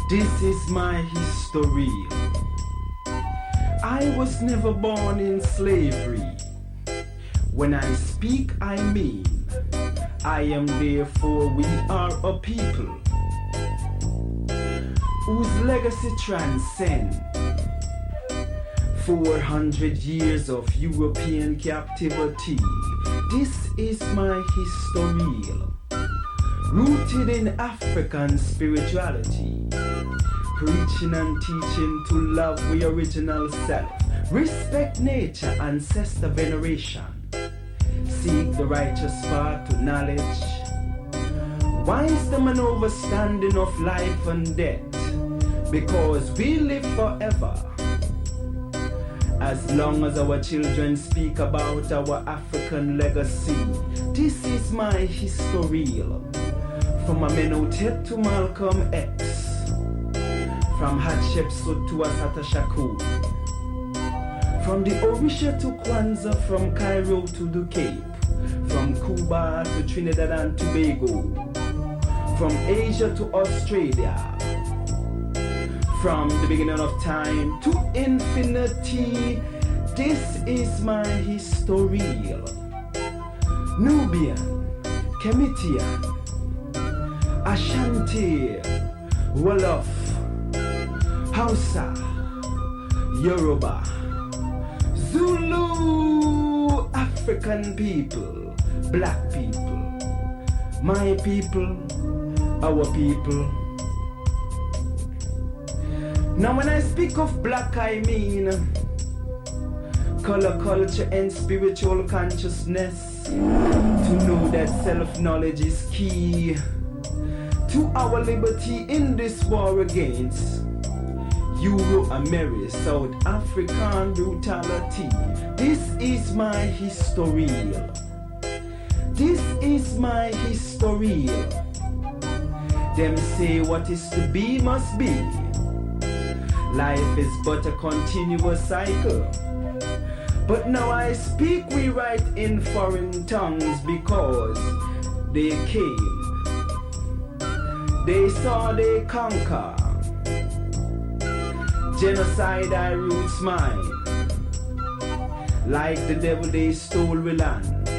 This is my history. I was never born in slavery. When I speak, I mean, I am therefore we are a people whose legacy transcends 400 years of European captivity. This is my history, rooted in African spirituality, preaching and teaching to love the original self, respect nature, ancestor veneration, seek the righteous path to knowledge, wisdom and understanding of life and death, because we live forever. As long as our children speak about our African legacy, this is my history. From Amenhotep to Malcolm X, from Hatshepsut to Assata Shakur, from the Orisha to Kwanzaa, from Cairo to the Cape, from Cuba to Trinidad and Tobago, from Asia to Australia, from the beginning of time to infinity. This is my history. Nubian, Kemitian, Ashanti, Wolof, Hausa, Yoruba, Zulu, African people, black people, my people, our people. Now when I speak of black, I mean color, culture, and spiritual consciousness. To know that self-knowledge is key to our liberty in this war against Euro-American South African brutality. This is my history. This is my history. Them say what is to be must be. Life is but a continuous cycle. But now I speak, we write in foreign tongues because they came, they saw, they conquer. Genocide I roots mine. Like the devil they stole we land.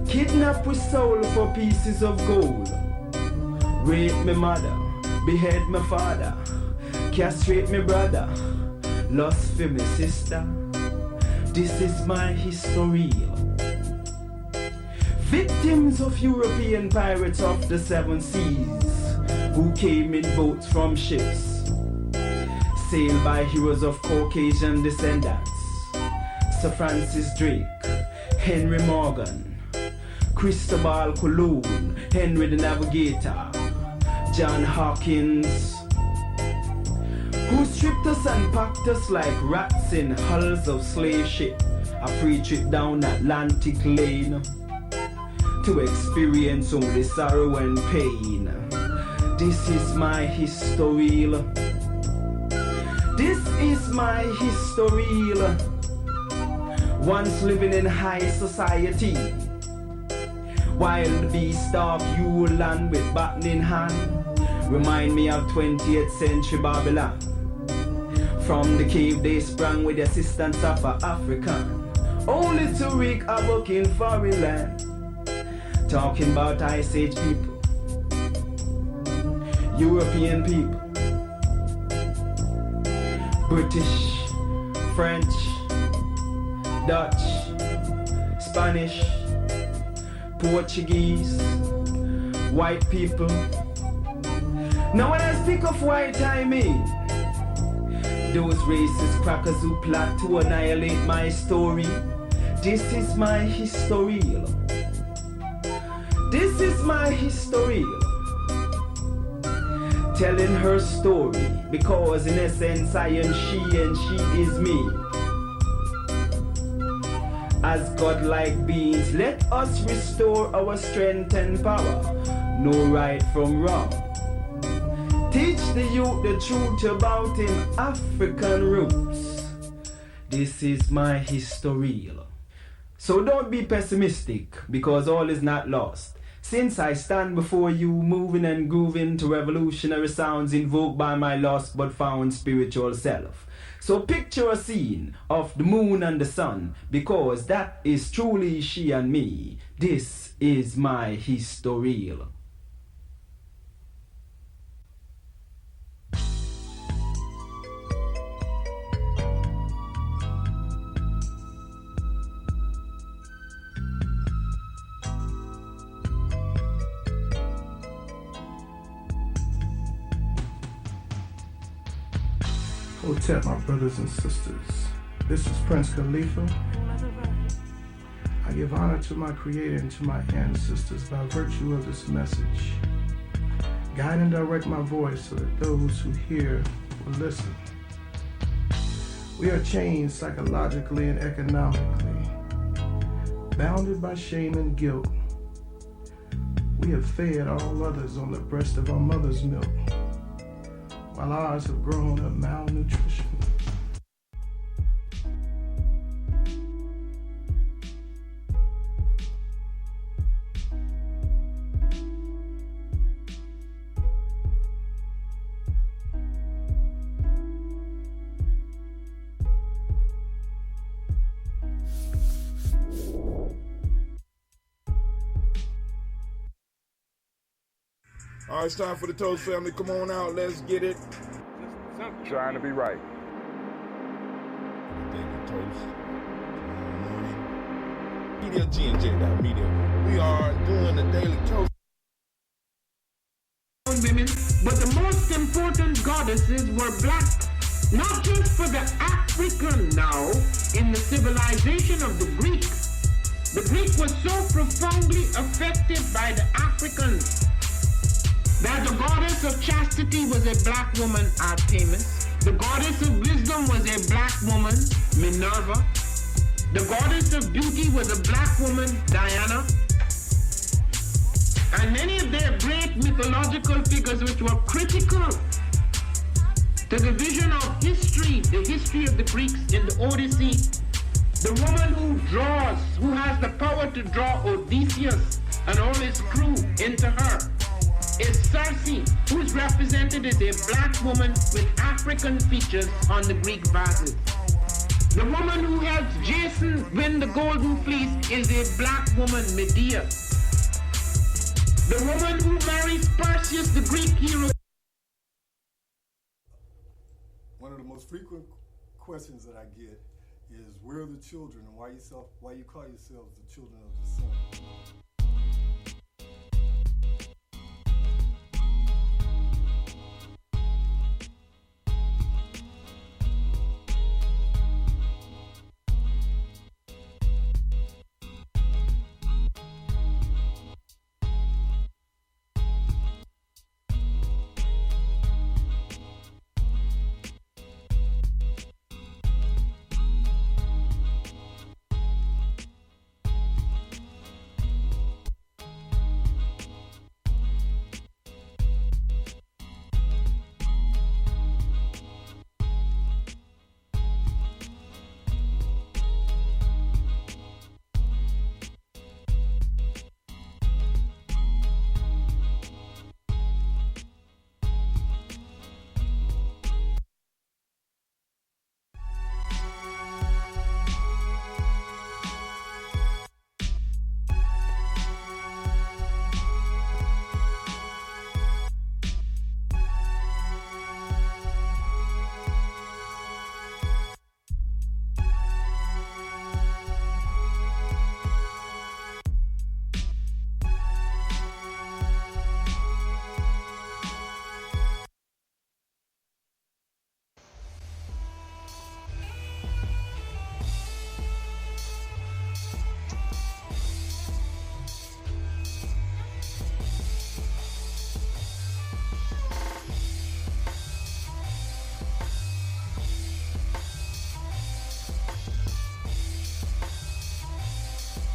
Kidnap with soul for pieces of gold. Rape my mother, behead my father, castrate my brother, lust for my sister. This is my history. Victims of European pirates of the seven seas, who came in boats from ships, sailed by heroes of Caucasian descendants. Sir Francis Drake, Henry Morgan, Cristobal Colon, Henry the Navigator, John Hawkins, who stripped us and packed us like rats in hulls of slave ship, a free trip down Atlantic lane, to experience only sorrow and pain. This is my history. This is my history. Once living in high society, wild beast of Yulan with baton in hand, remind me of 20th century Babylon. From the cave they sprang with the assistance of an African, only to wreak havoc in foreign land. Talking about Ice Age people, European people, British, French, Dutch, Spanish, Portuguese, white people. Now when I speak of white, I mean those racist crackers who plot to annihilate my story. This is my history. This is my history. Telling her story, because in essence I am she and she is me. As godlike beings, let us restore our strength and power. No right from wrong. Teach the youth the truth about him African roots. This is my history. So don't be pessimistic, because all is not lost. Since I stand before you, moving and grooving to revolutionary sounds invoked by my lost but found spiritual self. So picture a scene of the moon and the sun, because that is truly she and me. This is my historial. Hotep, my brothers and sisters. This is Prince Khalifa. I give honor to my creator and to my ancestors by virtue of this message. Guide and direct my voice so that those who hear will listen. We are chained psychologically and economically, bounded by shame and guilt. We have fed all others on the breast of our mother's milk, while ours have grown up malnutrition. All right, it's time for the Toast family. Come on out, let's get it. Trying to be right. Daily Toast. Media, G&J.media. We are doing the Daily Toast. Women, but the most important goddesses were black, not just for the African now in the civilization of the Greek. The Greek was so profoundly affected by the Africans that the goddess of chastity was a black woman, Artemis. The goddess of wisdom was a black woman, Minerva. The goddess of beauty was a black woman, Diana. And many of their great mythological figures which were critical to the vision of history, the history of the Greeks in the Odyssey. The woman who draws, who has the power to draw Odysseus and all his crew into her, is Circe, who is represented as a black woman with African features on the Greek vases. The woman who helps Jason win the golden fleece is a black woman, Medea. The woman who marries Perseus, the Greek hero. One of the most frequent questions that I get is, where are the children, and why you call yourselves the children of the sun?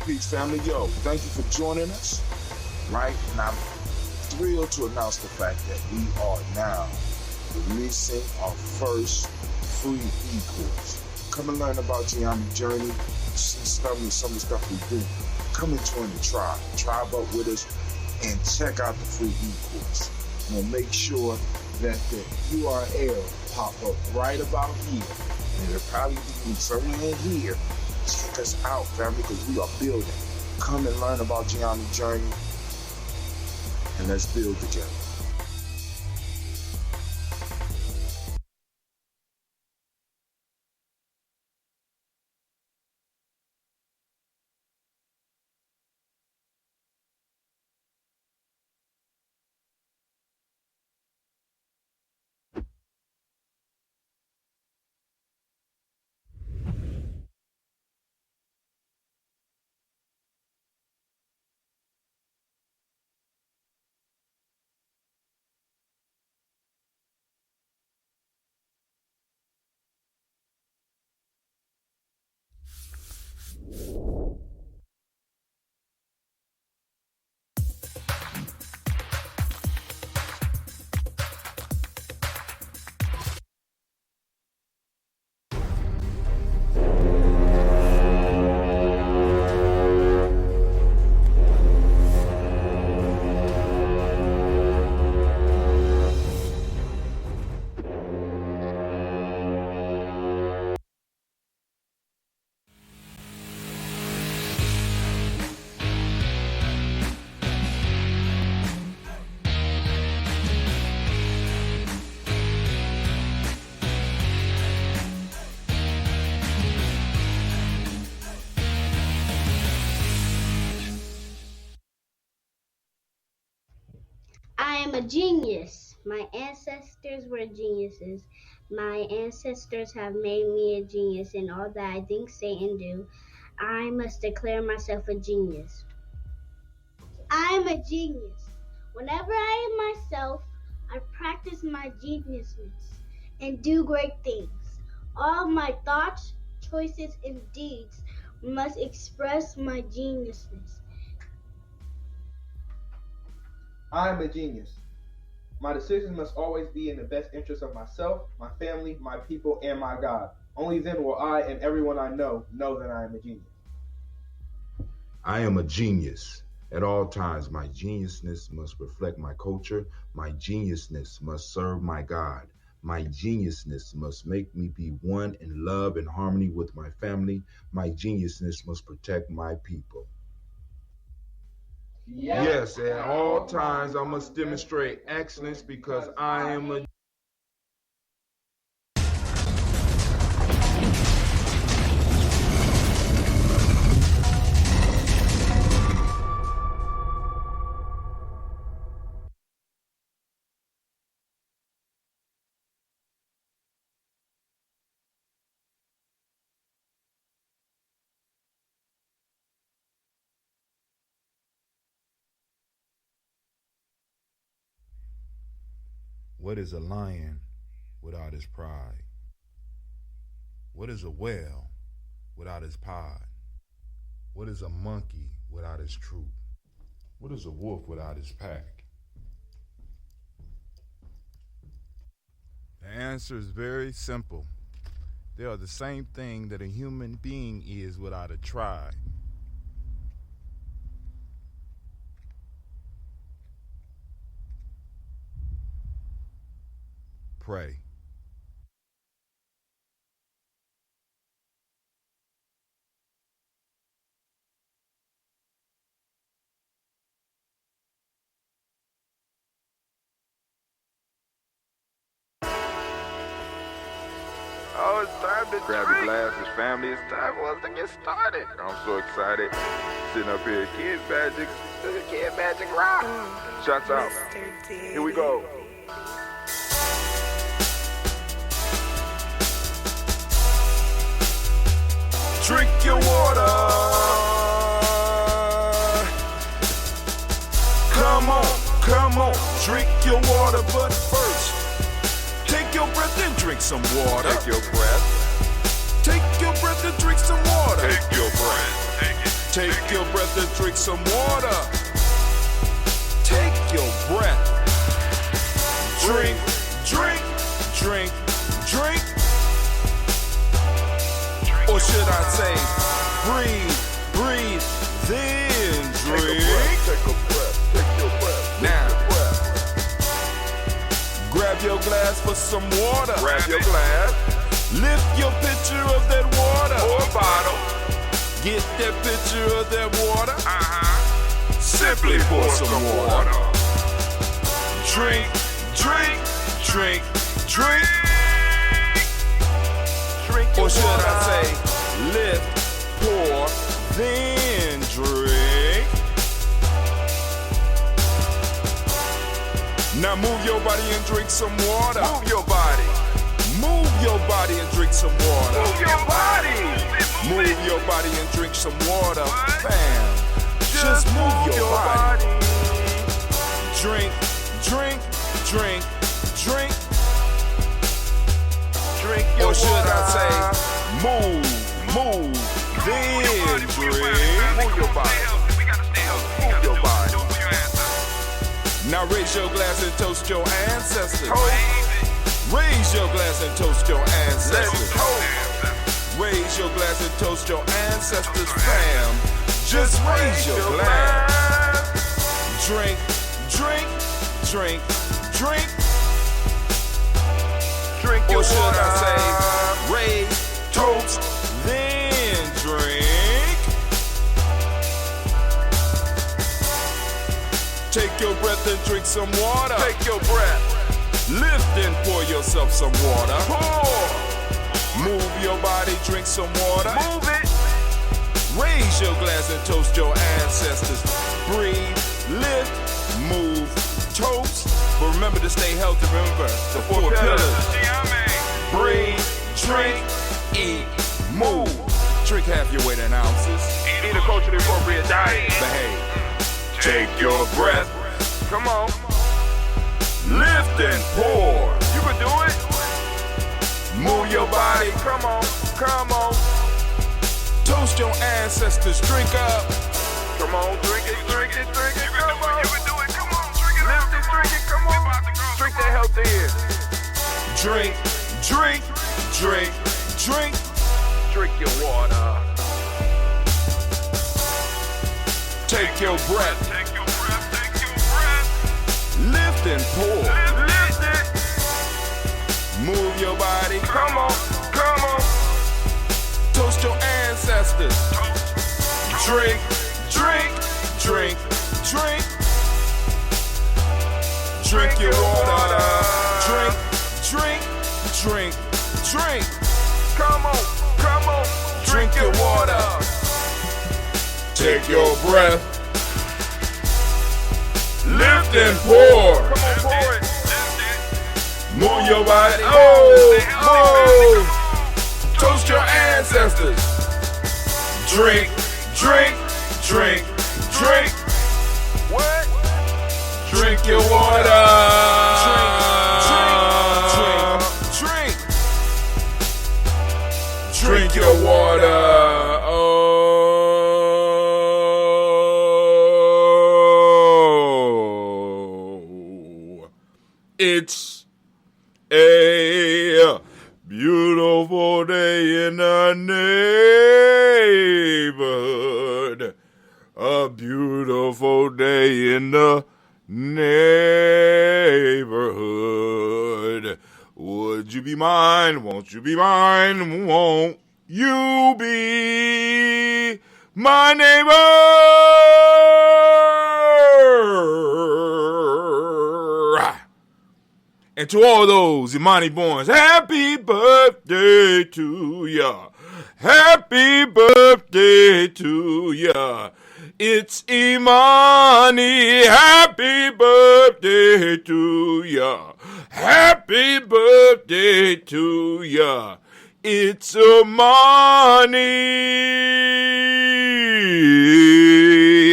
Peace, family. Yo, thank you for joining us. Right? And I'm thrilled to announce the fact that we are now releasing our first free e-course. Come and learn about Gye-Nyame's journey, see some of the stuff we do. Come and join the tribe. Tribe up with us. and check out the free e-course. And make sure that the URL pop up right about here. And it'll probably be somewhere in here. Check us out, family, because we are building. Come and learn about Gye-Nyame's journey, and let's build together. I am a genius. My ancestors were geniuses. My ancestors have made me a genius in all that I think, say, and do. I must declare myself a genius. I am a genius. Whenever I am myself, I practice my geniusness and do great things. All my thoughts, choices, and deeds must express my geniusness. I am a genius. My decisions must always be in the best interest of myself, my family, my people, and my God. Only then will I and everyone I know that I am a genius. I am a genius. At all times, my geniusness must reflect my culture. My geniusness must serve my God. My geniusness must make me be one in love and harmony with my family. My geniusness must protect my people. Yes, at all times I must demonstrate excellence because I am a What is a lion without his pride? What is a whale without his pod? What is a monkey without his troop? What is a wolf without his pack? The answer is very simple. They are the same thing that a human being is without a tribe. Pray. Oh, it's time to grab your glasses, family. It's time for us to get started. I'm so excited. Sitting up here, Kid Magic Rock. Shots out. Here we go. Drink your water. Come on, drink your water, but first, take your breath and drink some water. Take your breath. Take your breath and drink some water. Take your breath. Take your breath and drink some water. Take your breath. Drink, drink, drink, drink. Or should I say, breathe, breathe, then drink. Take a breath, take a breath, take your breath. your glass for some water. Grab your glass. Lift your pitcher of that water. Or bottle. Get that pitcher of that water. Simply pour some water. Drink, drink, drink, drink. Drink your Or should water. I say, lift, pour, then drink. Now move your body and drink some water. Move your body. Move your body and drink some water. Move your body. Move your body and drink some water. Bam. Just move your body. Drink, drink, drink, drink. Drink your Or should water. I say, move, then drink. Move your body. Move your body. Now raise your glass and toast your ancestors. Raise your glass and toast your ancestors. Raise your glass and toast your ancestors, fam. Just raise your glass. Drink, drink, drink, drink. Drink your Or should water. I say, raise, toast, then drink. Take your breath and drink some water. Take your breath. Lift and pour yourself some water. Pour. Move your body, drink some water. Move it. Raise your glass and toast your ancestors. Breathe, lift, move, toast. But remember to stay healthy. Remember the four pillars. Breathe, drink, eat, move. Drink half your weight in ounces. Eat a culturally appropriate diet. Behave. Take your breath. Come on. Lift and pour. You can do it. Move your body. Come on. Come on. Toast your ancestors. Drink up. Come on. Drink it. Drink it. Drink it. Come on. You can do it. Come on. Drink it. Lift it. Drink it. Come on. Drink that health in. Drink, drink, drink, drink. Drink your water. Take your breath. Take your breath. Take your breath. Lift and pour. Lift it. Move your body. Come on. Come on. Toast your ancestors. Drink, drink, drink, drink. Drink your water. Drink, drink, drink, drink. Come on. Come on. Drink your water. Take your breath. Lift and pour. Come on, pour it. Move your body. Oh, move. Toast your ancestors. Drink, drink, drink, drink. What? Drink your water. Drink, drink, drink, drink. Drink your water. Oh, it's a beautiful day in the neighborhood. A beautiful day in the neighborhood. Would you be mine? Won't you be mine? Won't you be my neighbor? And to all those Imani borns, happy birthday to ya. Happy birthday to ya. It's Imani. Happy birthday to ya. Happy birthday to ya. It's Imani.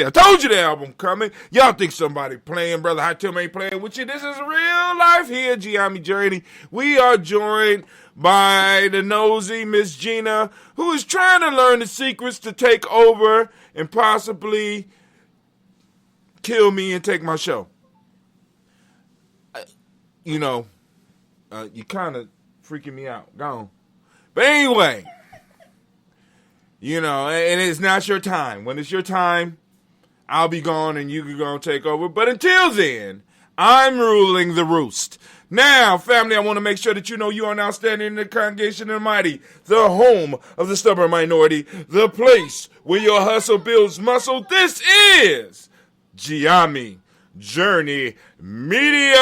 I told you the album coming. Y'all think somebody playing, brother? I tell me ain't playing with you. This is real life here, Gye-Nyame Journey. We are joined by the nosy Miss Gina, who is trying to learn the secrets to take over and possibly kill me and take my show. You kind of freaking me out. Gone. But anyway, and it's not your time. When it's your time, I'll be gone and you can go and take over. But until then, I'm ruling the roost. Now, family, I want to make sure that you know you are now standing in the congregation of the mighty, the home of the stubborn minority, the place where your hustle builds muscle. This is Gye-Nyame Journey Media.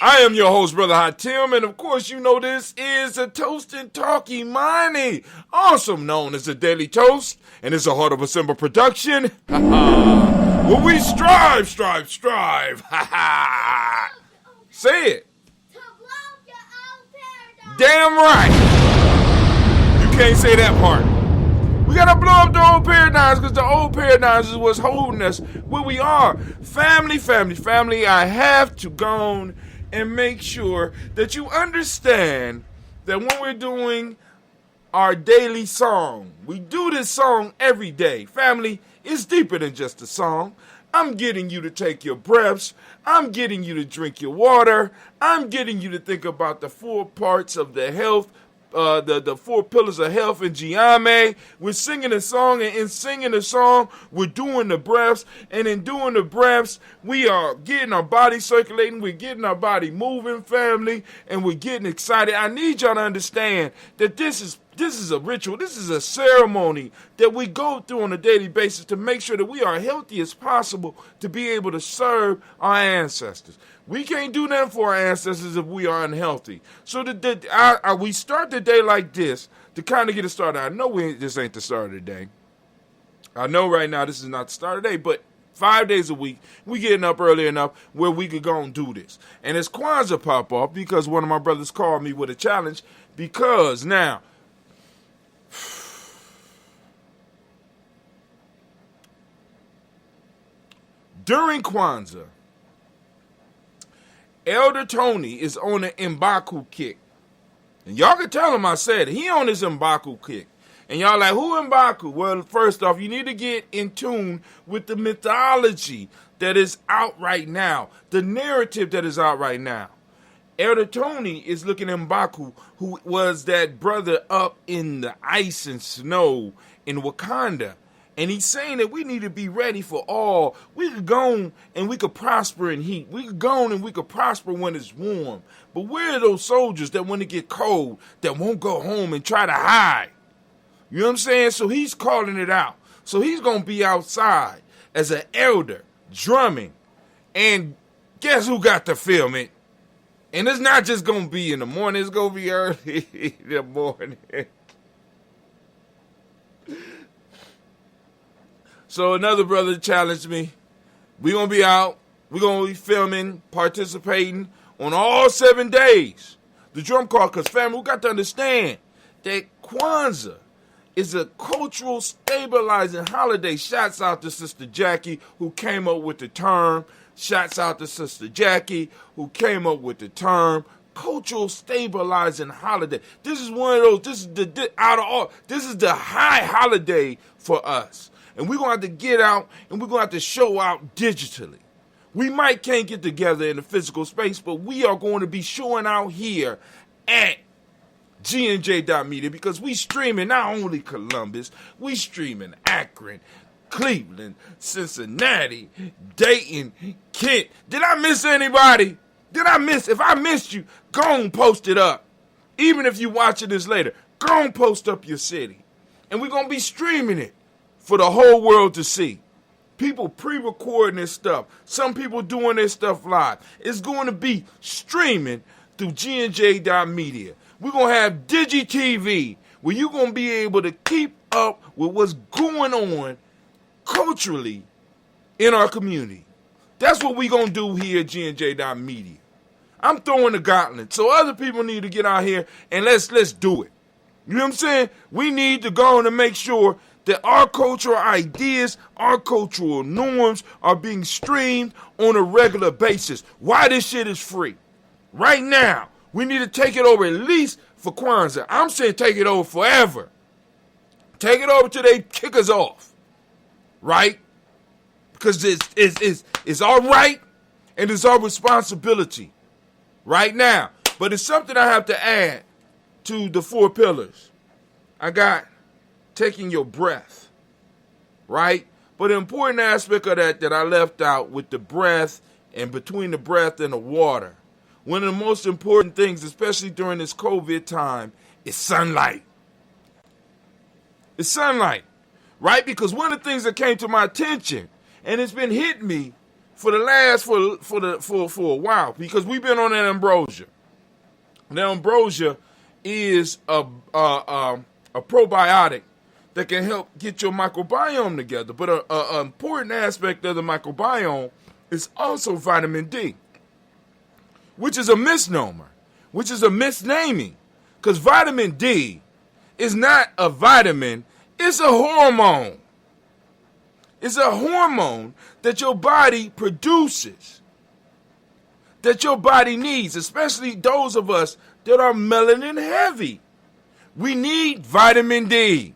I am your host, Brother Hatim, and of course you know this is a Toast&Talk Imani, also known as the Daily Toast, and it's a Heart of a Simple production. Well, we strive. Say it. To blow your own paradigm. Damn right. You can't say that part. We gotta blow up the old paradigms because the old paradigms is what's holding us where we are. Family. I have to go on and make sure that you understand that when we're doing our daily song, we do this song every day. Family, it's deeper than just a song. I'm getting you to take your breaths. I'm getting you to drink your water. I'm getting you to think about the 4 parts of the health, the 4 pillars of health in Gye-Nyame. We're singing a song, and in singing the song, we're doing the breaths. And in doing the breaths, we are getting our body circulating. We're getting our body moving, family, and we're getting excited. I need y'all to understand that this is a ritual. This is a ceremony that we go through on a daily basis to make sure that we are healthy as possible to be able to serve our ancestors. We can't do nothing for our ancestors if we are unhealthy. So we start the day like this to kind of get it started. I know this ain't the start of the day. I know right now this is not the start of the day, but 5 days a week, we getting up early enough where we could go and do this. And it's Kwanzaa pop off because one of my brothers called me with a challenge because now, during Kwanzaa, Elder Tony is on an Mbaku kick. And y'all can tell him I said it. He on his Mbaku kick. And y'all like, who Mbaku? Well, first off, you need to get in tune with the mythology that is out right now. The narrative that is out right now. Elder Tony is looking at Mbaku, who was that brother up in the ice and snow in Wakanda. And he's saying that we need to be ready for all. We could go and we could prosper in heat. We could go and we could prosper when it's warm. But where are those soldiers that when it get cold, that won't go home and try to hide? You know what I'm saying? So he's calling it out. So he's going to be outside as an elder, drumming. And guess who got to film it? And it's not just going to be in the morning. It's going to be early in the morning. So another brother challenged me. We're going to be out. We're going to be filming, participating on all 7 days. The drum call, because family, we got to understand that Kwanzaa is a cultural stabilizing holiday. Shouts out to Sister Jackie, who came up with the term. Shouts out to Sister Jackie, who came up with the term cultural stabilizing holiday. This is one of those, this is the high holiday for us. And we're going to have to get out and we're going to have to show out digitally. We can't get together in the physical space, but we are going to be showing out here at GNJ.media because we streaming not only Columbus, we streaming Akron, Cleveland, Cincinnati, Dayton, Kent. Did I miss anybody? If I missed you, go and post it up. Even if you're watching this later, go and post up your city. And we're going to be streaming it for the whole world to see. People pre-recording this stuff. Some people doing this stuff live. It's going to be streaming through GNJ.media. We're going to have DigiTV where you're going to be able to keep up with what's going on culturally in our community. That's what we're going to do here at GNJ.media. I'm throwing the gauntlet. So other people need to get out here and let's do it. You know what I'm saying? We need to go on and make sure that our cultural ideas, our cultural norms are being streamed on a regular basis. Why this shit is free. Right now, we need to take it over at least for Kwanzaa. I'm saying take it over forever. Take it over till they kick us off. Right? Because it's our right and it's our responsibility right now. But it's something I have to add to the 4 pillars. I got taking your breath, right? But the important aspect of that I left out with the breath and between the breath and the water, one of the most important things, especially during this COVID time, is sunlight. It's sunlight, right? Because one of the things that came to my attention, and it's been hitting me for a while, because we've been on that ambrosia. Now, ambrosia is a probiotic that can help get your microbiome together. But an important aspect of the microbiome is also vitamin D, which is a misnomer, which is a misnaming, because vitamin D is not a vitamin, it's a hormone. It's a hormone that your body produces, that your body needs, especially those of us that are melanin heavy. We need vitamin D.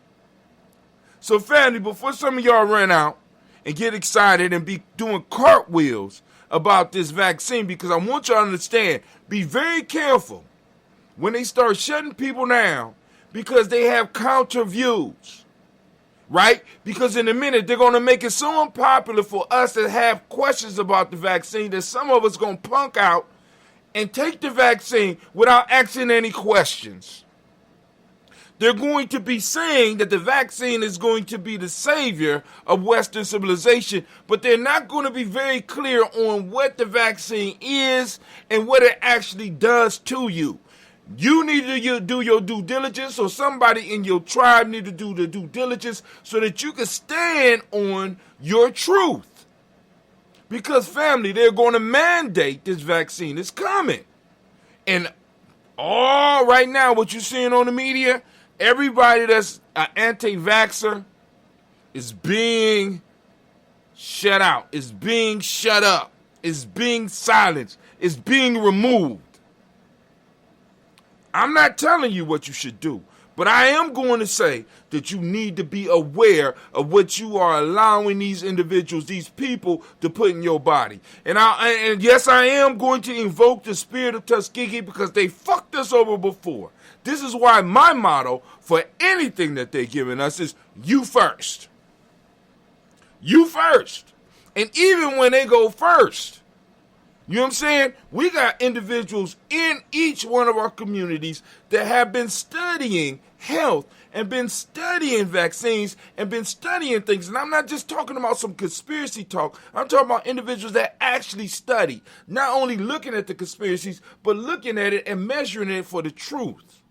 So family, before some of y'all run out and get excited and be doing cartwheels about this vaccine, because I want y'all to understand, be very careful when they start shutting people down because they have counter views, right? Because in a minute, they're going to make it so unpopular for us to have questions about the vaccine that some of us going to punk out and take the vaccine without asking any questions. They're going to be saying that the vaccine is going to be the savior of Western civilization, but they're not going to be very clear on what the vaccine is and what it actually does to you. You need to do your due diligence, or somebody in your tribe need to do the due diligence so that you can stand on your truth. Because family, they're going to mandate this vaccine. It's coming. And all right now, what you're seeing on the media, everybody that's an anti-vaxxer is being shut out, is being shut up, is being silenced, is being removed. I'm not telling you what you should do, but I am going to say that you need to be aware of what you are allowing these individuals, these people, to put in your body. And yes, I am going to invoke the spirit of Tuskegee because they fucked us over before. This is why my motto for anything that they're giving us is you first. You first. And even when they go first, you know what I'm saying? We got individuals in each one of our communities that have been studying health and been studying vaccines and been studying things. And I'm not just talking about some conspiracy talk. I'm talking about individuals that actually study, not only looking at the conspiracies, but looking at it and measuring it for the truth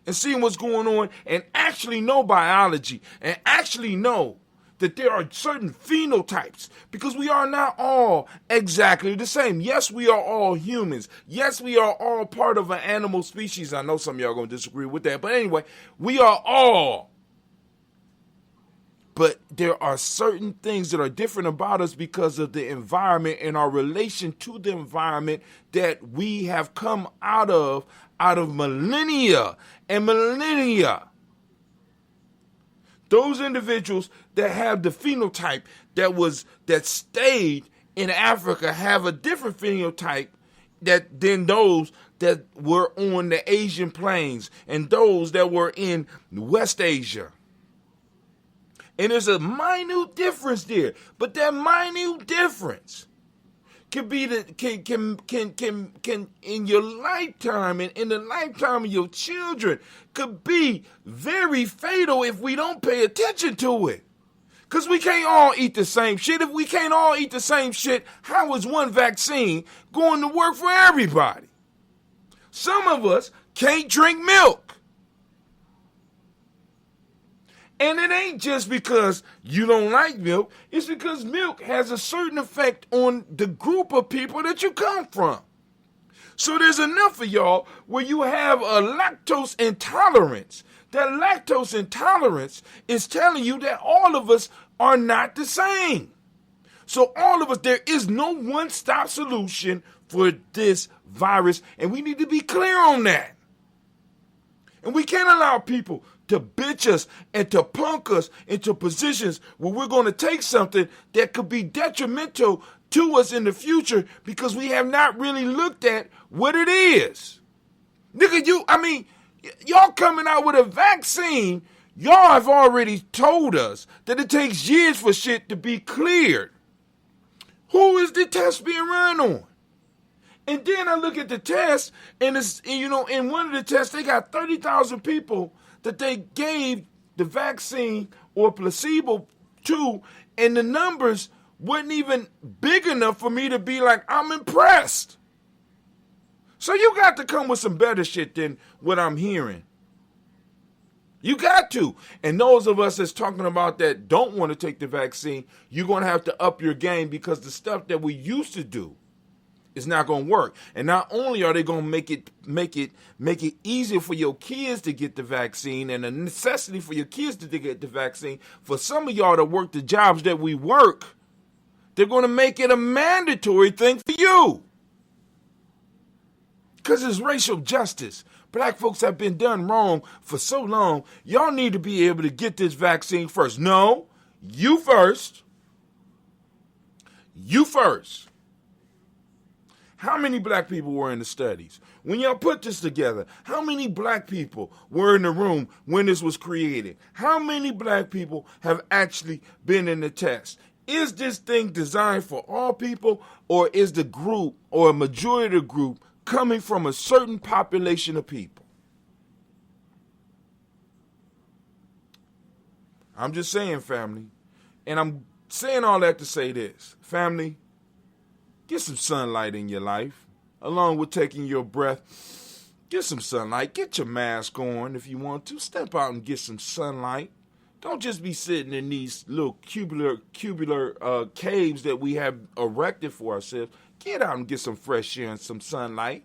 and seeing what's going on and actually know biology and actually know that there are certain phenotypes, because we are not all exactly the same. Yes, we are all humans. Yes, we are all part of an animal species. I know some of y'all are going to disagree with that, but anyway, we are all. But there are certain things that are different about us because of the environment and our relation to the environment that we have come out of millennia and millennia. Those individuals that have the phenotype that stayed in Africa have a different phenotype than those that were on the Asian plains and those that were in West Asia. And there's a minute difference there, but that minute difference can be can in your lifetime and in the lifetime of your children could be very fatal if we don't pay attention to it. Because we can't all eat the same shit. If we can't all eat the same shit, how is one vaccine going to work for everybody? Some of us can't drink milk. And it ain't just because you don't like milk. It's because milk has a certain effect on the group of people that you come from. So there's enough of y'all where you have a lactose intolerance. That lactose intolerance is telling you that all of us are not the same. So all of us, there is no one-stop solution for this virus, and we need to be clear on that. And we can't allow people to bitch us and to punk us into positions where we're going to take something that could be detrimental to us in the future because we have not really looked at what it is. Nigga, y'all coming out with a vaccine, y'all have already told us that it takes years for shit to be cleared. Who is the test being run on? And then I look at the test, and it's, you know, in one of the tests, they got 30,000 people that they gave the vaccine or placebo to, and the numbers wasn't even big enough for me to be like, I'm impressed. So you got to come with some better shit than what I'm hearing. You got to. And those of us that's talking about that don't want to take the vaccine, you're going to have to up your game, because the stuff that we used to do is not going to work. And not only are they going to make it easier for your kids to get the vaccine, and a necessity for your kids to get the vaccine, for some of y'all that work the jobs that we work, they're going to make it a mandatory thing for you. Because it's racial justice. Black folks have been done wrong for so long. Y'all need to be able to get this vaccine first. No, you first. You first. How many black people were in the studies? When y'all put this together, how many black people were in the room when this was created? How many black people have actually been in the test? Is this thing designed for all people, or is the group or a majority of the group coming from a certain population of people? I'm just saying, family. And I'm saying all that to say this. Family, get some sunlight in your life. Along with taking your breath, get some sunlight. Get your mask on if you want to. Step out and get some sunlight. Don't just be sitting in these little cubular caves that we have erected for ourselves. Get out and get some fresh air and some sunlight.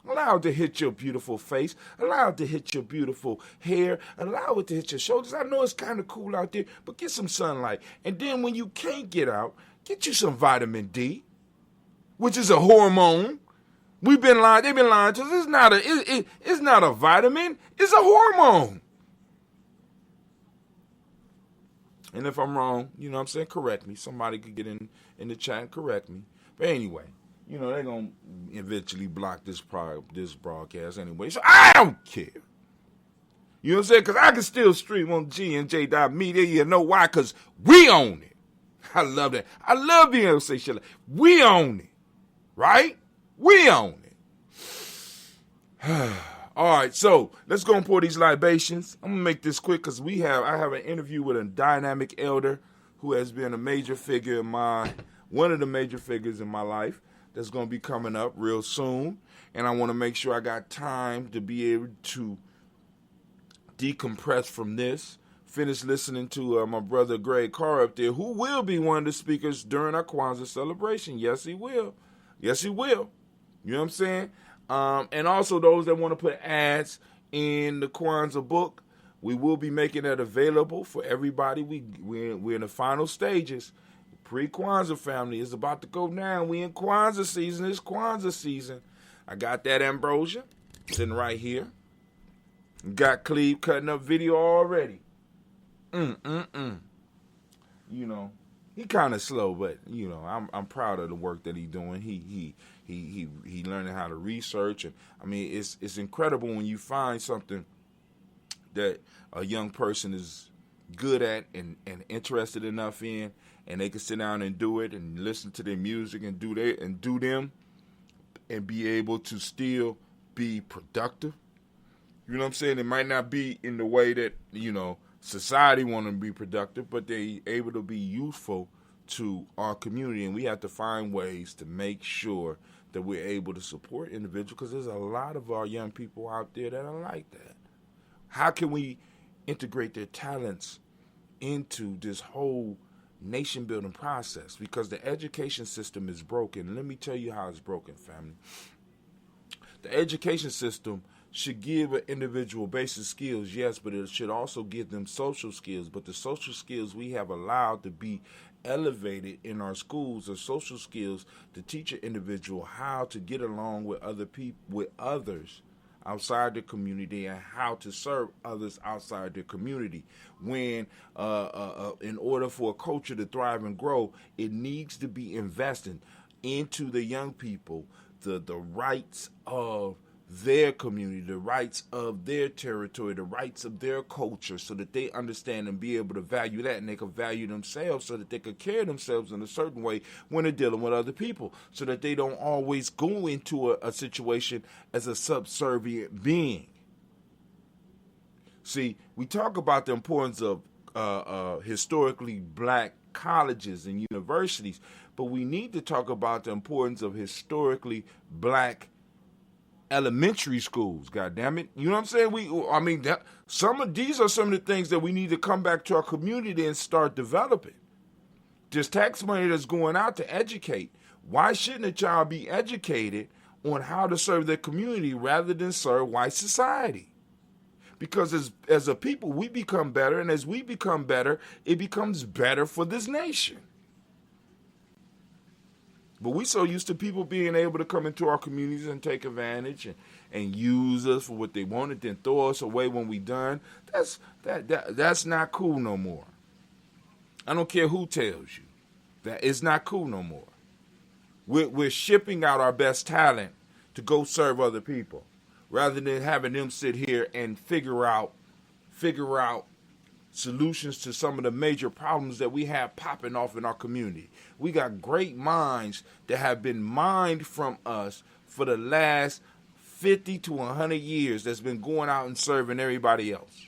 Allow it to hit your beautiful face. Allow it to hit your beautiful hair. Allow it to hit your shoulders. I know it's kind of cool out there, but get some sunlight. And then when you can't get out, get you some vitamin D, which is a hormone. They've been lying to us. It's not a vitamin. It's a hormone. And if I'm wrong, you know what I'm saying, correct me. Somebody could get in the chat and correct me. But anyway, you know, they're going to eventually block this broadcast anyway. So I don't care. You know what I'm saying? Because I can still stream on GNJ.media. You know why? Because we own it. I love that. I love being able to say shit like, we own it. Right? We own it. All right, so let's go and pour these libations. I'm going to make this quick because I have an interview with a dynamic elder who has been a major figure in one of the major figures in my life that's going to be coming up real soon. And I want to make sure I got time to be able to decompress from this, finish listening to my brother Greg Carr up there, who will be one of the speakers during our Kwanzaa celebration. Yes, he will. Yes, he will. You know what I'm saying? And also those that want to put ads in the Kwanzaa book, we will be making that available for everybody. We're in the final stages. Pre-Kwanzaa family is about to go down. We in Kwanzaa season. It's Kwanzaa season. I got that ambrosia sitting right here. Got Cleve cutting up video already. You know, he kind of slow, but you know, I'm proud of the work that he's doing. He learning how to research, and I mean, it's incredible when you find something that a young person is good at and interested enough in, and they can sit down and do it and listen to their music and do them and be able to still be productive. You know what I'm saying? It might not be in the way that, you know, society want to be productive, but they able to be useful to our community, and we have to find ways to make sure that we're able to support individuals, because there's a lot of our young people out there that are like that. How can we integrate their talents into this whole nation-building process? Because the education system is broken. Let me tell you how it's broken, family. The education system should give an individual basic skills, yes, but it should also give them social skills. But the social skills we have allowed to be elevated in our schools are social skills to teach an individual how to get along with other people, with others outside the community, and how to serve others outside the community. When in order for a culture to thrive and grow, it needs to be invested into the young people, the rights of their community, the rights of their territory, the rights of their culture, so that they understand and be able to value that, and they can value themselves so that they can carry themselves in a certain way when they're dealing with other people, so that they don't always go into a situation as a subservient being. See, we talk about the importance of historically black colleges and universities, but we need to talk about the importance of historically black elementary schools. God damn it, you know what I'm saying? These are some of the things that we need to come back to our community and start developing. There's tax money that's going out to educate. Why shouldn't a child be educated on how to serve their community rather than serve white society? Because as a people, we become better, and as we become better, it becomes better for this nation. But we so used to people being able to come into our communities and take advantage and use us for what they wanted, then throw us away when we done. That's not cool no more. I don't care who tells you that it's not cool no more. We're shipping out our best talent to go serve other people, rather than having them sit here and figure out solutions to some of the major problems that we have popping off in our community. We got great minds that have been mined from us for the last 50 to 100 years that's been going out and serving everybody else,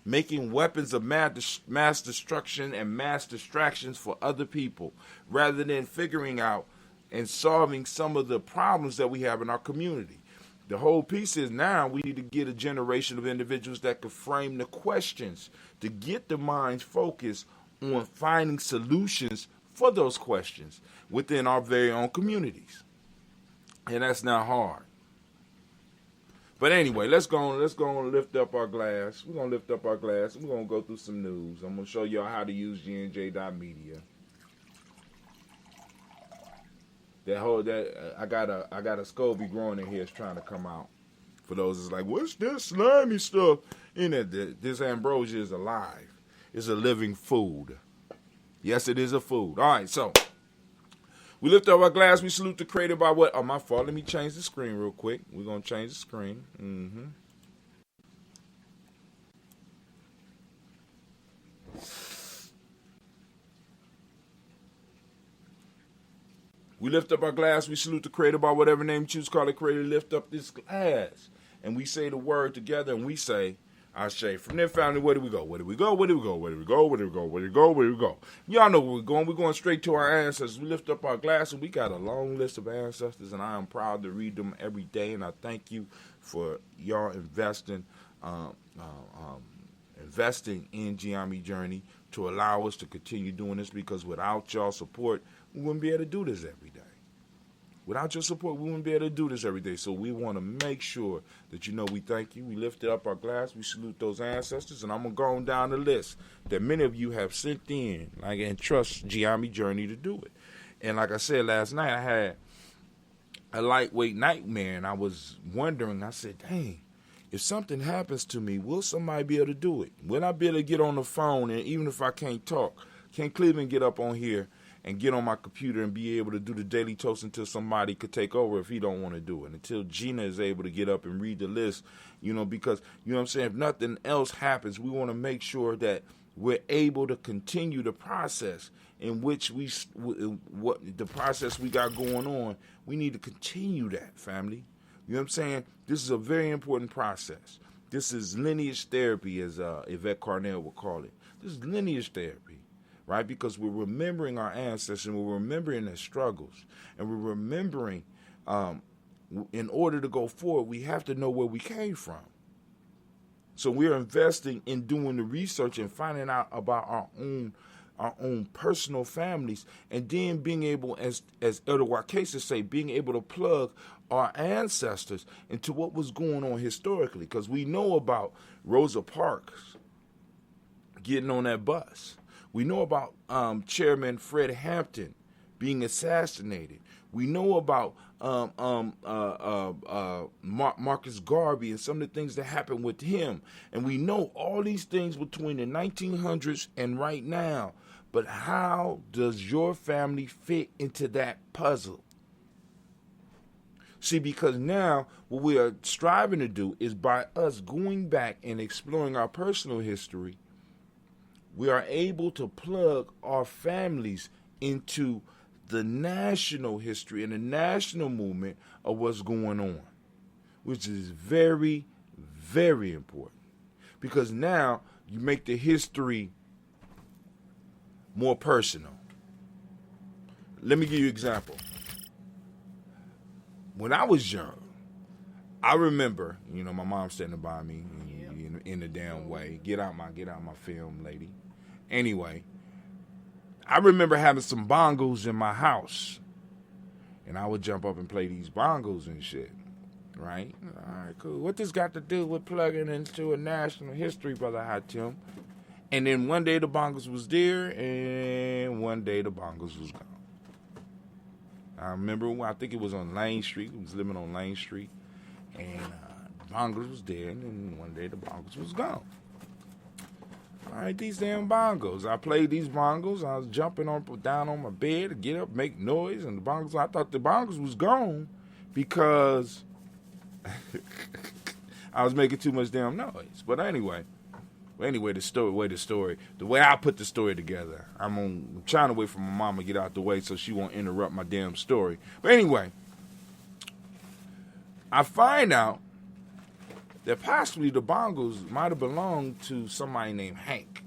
making weapons of mass destruction and mass distractions for other people, rather than figuring out and solving some of the problems that we have in our community. The whole piece is now we need to get a generation of individuals that can frame the questions to get the minds focused on finding solutions for those questions within our very own communities. And that's not hard. But anyway, let's go and lift up our glass. We're going to lift up our glass. We're going to go through some news. I'm going to show y'all how to use GNJ.media. I got a SCOBY growing in here. It's trying to come out. For those that's like, what's this slimy stuff in it? This ambrosia is alive. It's a living food. Yes, it is a food. All right, so we lift up our glass. We salute the creator by what? Oh, my fault. Let me change the screen real quick. We're going to change the screen. We lift up our glass. We salute the creator by whatever name you choose to call it creator. Lift up this glass. And we say the word together, and we say, Ashe. From there, family, where do we go? Where do we go? Where do we go? Where do we go? Where do we go? Where do we go? Where do we go? Y'all know where we're going. We're going straight to our ancestors. We lift up our glass, and we got a long list of ancestors, and I am proud to read them every day. And I thank you for y'all investing in Gye-Nyame Journey to allow us to continue doing this, because without y'all support, we wouldn't be able to do this every day. Without your support, we wouldn't be able to do this every day. So we want to make sure that you know we thank you. We lift up our glass. We salute those ancestors. And I'm going to go on down the list that many of you have sent in, and trust Gye-Nyame Journey to do it. And like I said last night, I had a lightweight nightmare, and I was wondering, I said, dang, if something happens to me, will somebody be able to do it? Will I be able to get on the phone, and even if I can't talk, can Cleveland get up on here and get on my computer and be able to do the daily toast until somebody could take over if he don't want to do it, until Gina is able to get up and read the list, because, you know what I'm saying, if nothing else happens, we want to make sure that we're able to continue the process in which what the process we got going on. We need to continue that, family. You know what I'm saying? This is a very important process. This is lineage therapy, as Yvette Carnell would call it. This is lineage therapy. Right? Because we're remembering our ancestors, and we're remembering their struggles, and we're remembering, in order to go forward, we have to know where we came from. So we're investing in doing the research and finding out about our own personal families, and then being able, as Elder Wakesa say, being able to plug our ancestors into what was going on historically, because we know about Rosa Parks getting on that bus. We know about Chairman Fred Hampton being assassinated. We know about Marcus Garvey and some of the things that happened with him. And we know all these things between the 1900s and right now. But how does your family fit into that puzzle? See, because now what we are striving to do is by us going back and exploring our personal history, we are able to plug our families into the national history and the national movement of what's going on, which is very, very important. Because now you make the history more personal. Let me give you an example. When I was young, I remember, my mom standing by me in the damn way. Get out my film, lady. Anyway, I remember having some bongos in my house, and I would jump up and play these bongos and shit. Right? All right, cool. What this got to do with plugging into a national history, Brother Hatim? And then one day the bongos was there, and one day the bongos was gone. I remember, I think it was on Lane Street. I was living on Lane Street. And the bongos was there, and then one day the bongos was gone. All right, these damn bongos. I played these bongos. I was jumping down on my bed to get up, make noise. And the bongos, I thought the bongos was gone because I was making too much damn noise. But anyway, the way I put the story together, I'm trying to wait for my mama to get out the way so she won't interrupt my damn story. But anyway, I find out that possibly the bongos might have belonged to somebody named Hank.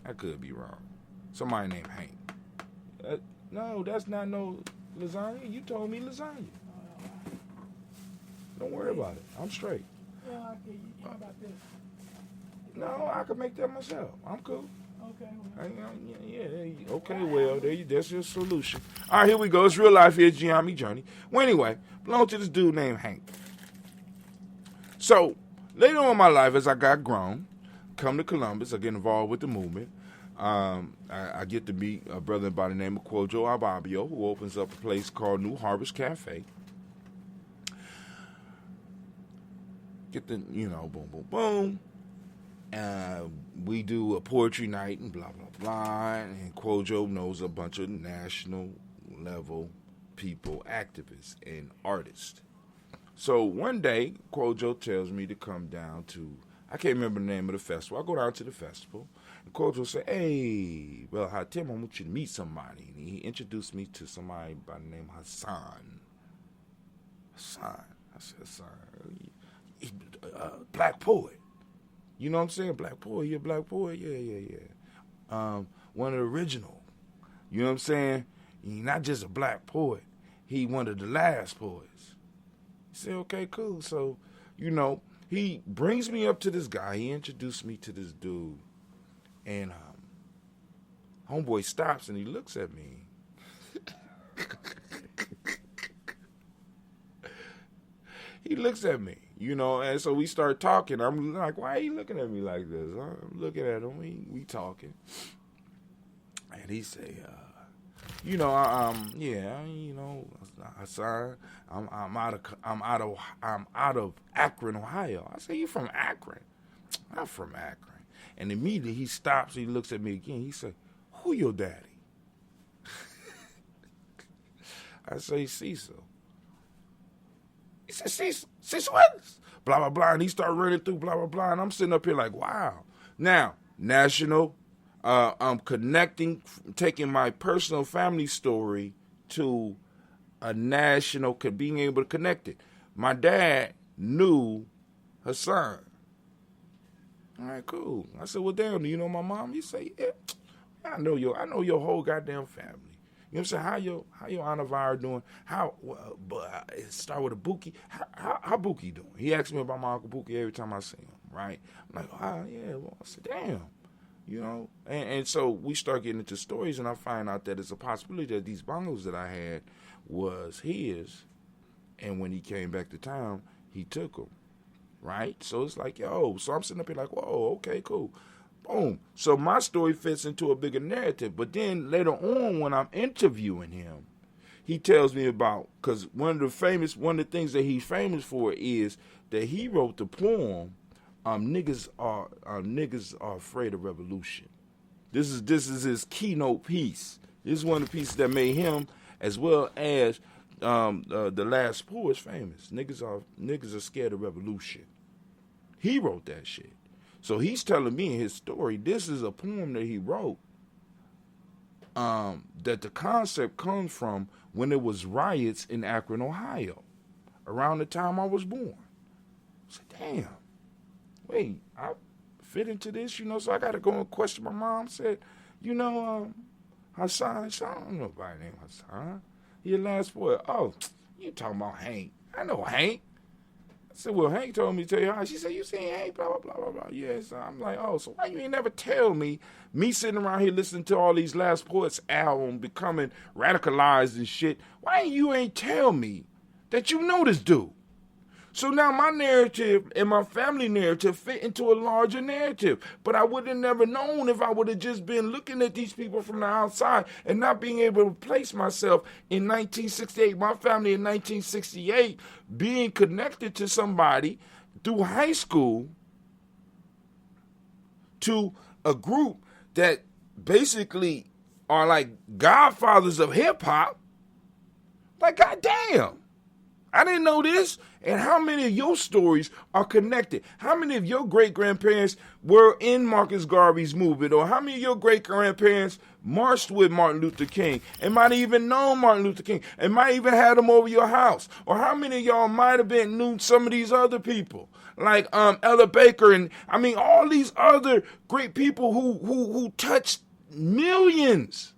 I could be wrong. Somebody named Hank. No, that's not no lasagna. You told me lasagna. Don't worry about it. I'm straight. How about this? No, I can make that myself. I'm cool. Okay. Yeah. Okay, well, that's your solution. All right, here we go. It's real life here, Gye-Nyame journey. Well, anyway, belong to this dude named Hank. So, later on in my life, as I got grown, come to Columbus, I get involved with the movement. I get to meet a brother by the name of Kojo Ababio, who opens up a place called New Harvest Cafe. Get the, boom, boom, boom. We do a poetry night and blah, blah, blah. And Kojo knows a bunch of national level people, activists and artists. So one day, Kojo tells me to come down to, I can't remember the name of the festival. I go down to the festival, and Kojo said, "Hey, well, Hatim, I want you to meet somebody." And he introduced me to somebody by the name of Hassan. Hassan. I said, Hassan. He's a black poet. You know what I'm saying? Black poet. You're a black poet? Yeah. One of the original. You know what I'm saying? He's not just a black poet. He one of the last poets. He said, okay, cool. So, he brings me up to this guy. He introduced me to this dude. And homeboy stops and he looks at me. He looks at me, and so we start talking. I'm like, why are you looking at me like this? I'm looking at him. We talking. And he say, Hassan, I'm out of Akron, Ohio. I say, you from Akron? I'm from Akron. And immediately he stops. He looks at me again. He say, who your daddy? I say, Cecil. He said, Cecil what? Blah, blah, blah. And he started running through blah, blah, blah. And I'm sitting up here like, wow. Now, national, I'm connecting, taking my personal family story to a national, being able to connect it. My dad knew Hassan. All right, cool. I said, well, damn, do you know my mom? He say, yeah, I know your whole goddamn family. You know what I'm saying? How your Aunt Elvira doing? It start with a Buki. How Buki doing? He asks me about my Uncle Buki every time I see him, right? I'm like, yeah. Well, I said, damn, And so we start getting into stories, and I find out that it's a possibility that these bongos that I had was his, and when he came back to town, he took them, right? So it's like, so I'm sitting up here like, whoa, okay, cool. Boom. So my story fits into a bigger narrative. But then later on, when I'm interviewing him, he tells me about, because one of the things that he's famous for is that he wrote the poem, Niggas are Afraid of Revolution. This is his keynote piece. This is one of the pieces that made him, as well as The Last Poet's famous. Niggas are scared of revolution. He wrote that shit. So he's telling me in his story, this is a poem that he wrote, that the concept comes from when there was riots in Akron, Ohio, around the time I was born. I said, damn, wait, I fit into this, so I got to go and question my mom. Said, Hassan, I don't know nobody named Hassan. Your last boy. Oh, you talking about Hank. I know Hank. I said, well, Hank told me to tell you how. She said, you seen Hank, blah, blah, blah, blah, blah. Yes. I'm like, oh, so why you ain't never tell me sitting around here listening to all these Last Poets albums, becoming radicalized and shit, why you ain't tell me that you know this dude? So now my narrative and my family narrative fit into a larger narrative. But I would have never known if I would have just been looking at these people from the outside and not being able to place myself in 1968, my family in 1968, being connected to somebody through high school to a group that basically are like godfathers of hip-hop. Like, goddamn. I didn't know this. And how many of your stories are connected? How many of your great-grandparents were in Marcus Garvey's movement? Or how many of your great-grandparents marched with Martin Luther King and might have even known Martin Luther King and might even had him over your house? Or how many of y'all might have been knew some of these other people? Like Ella Baker and, all these other great people who touched millions,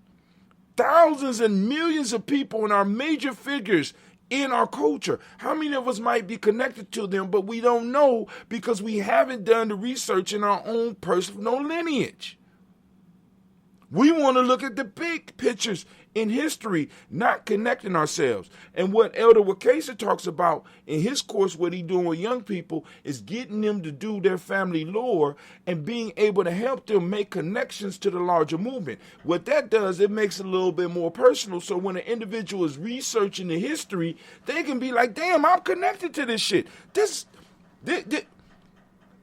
thousands and millions of people and are major figures in our culture. How many of us might be connected to them, but we don't know because we haven't done the research in our own personal lineage? We want to look at the big pictures in history, not connecting ourselves. And what Elder Wakesa talks about in his course, what he doing with young people, is getting them to do their family lore and being able to help them make connections to the larger movement. What that does, it makes it a little bit more personal. So when an individual is researching the history, they can be like, damn, I'm connected to this shit. This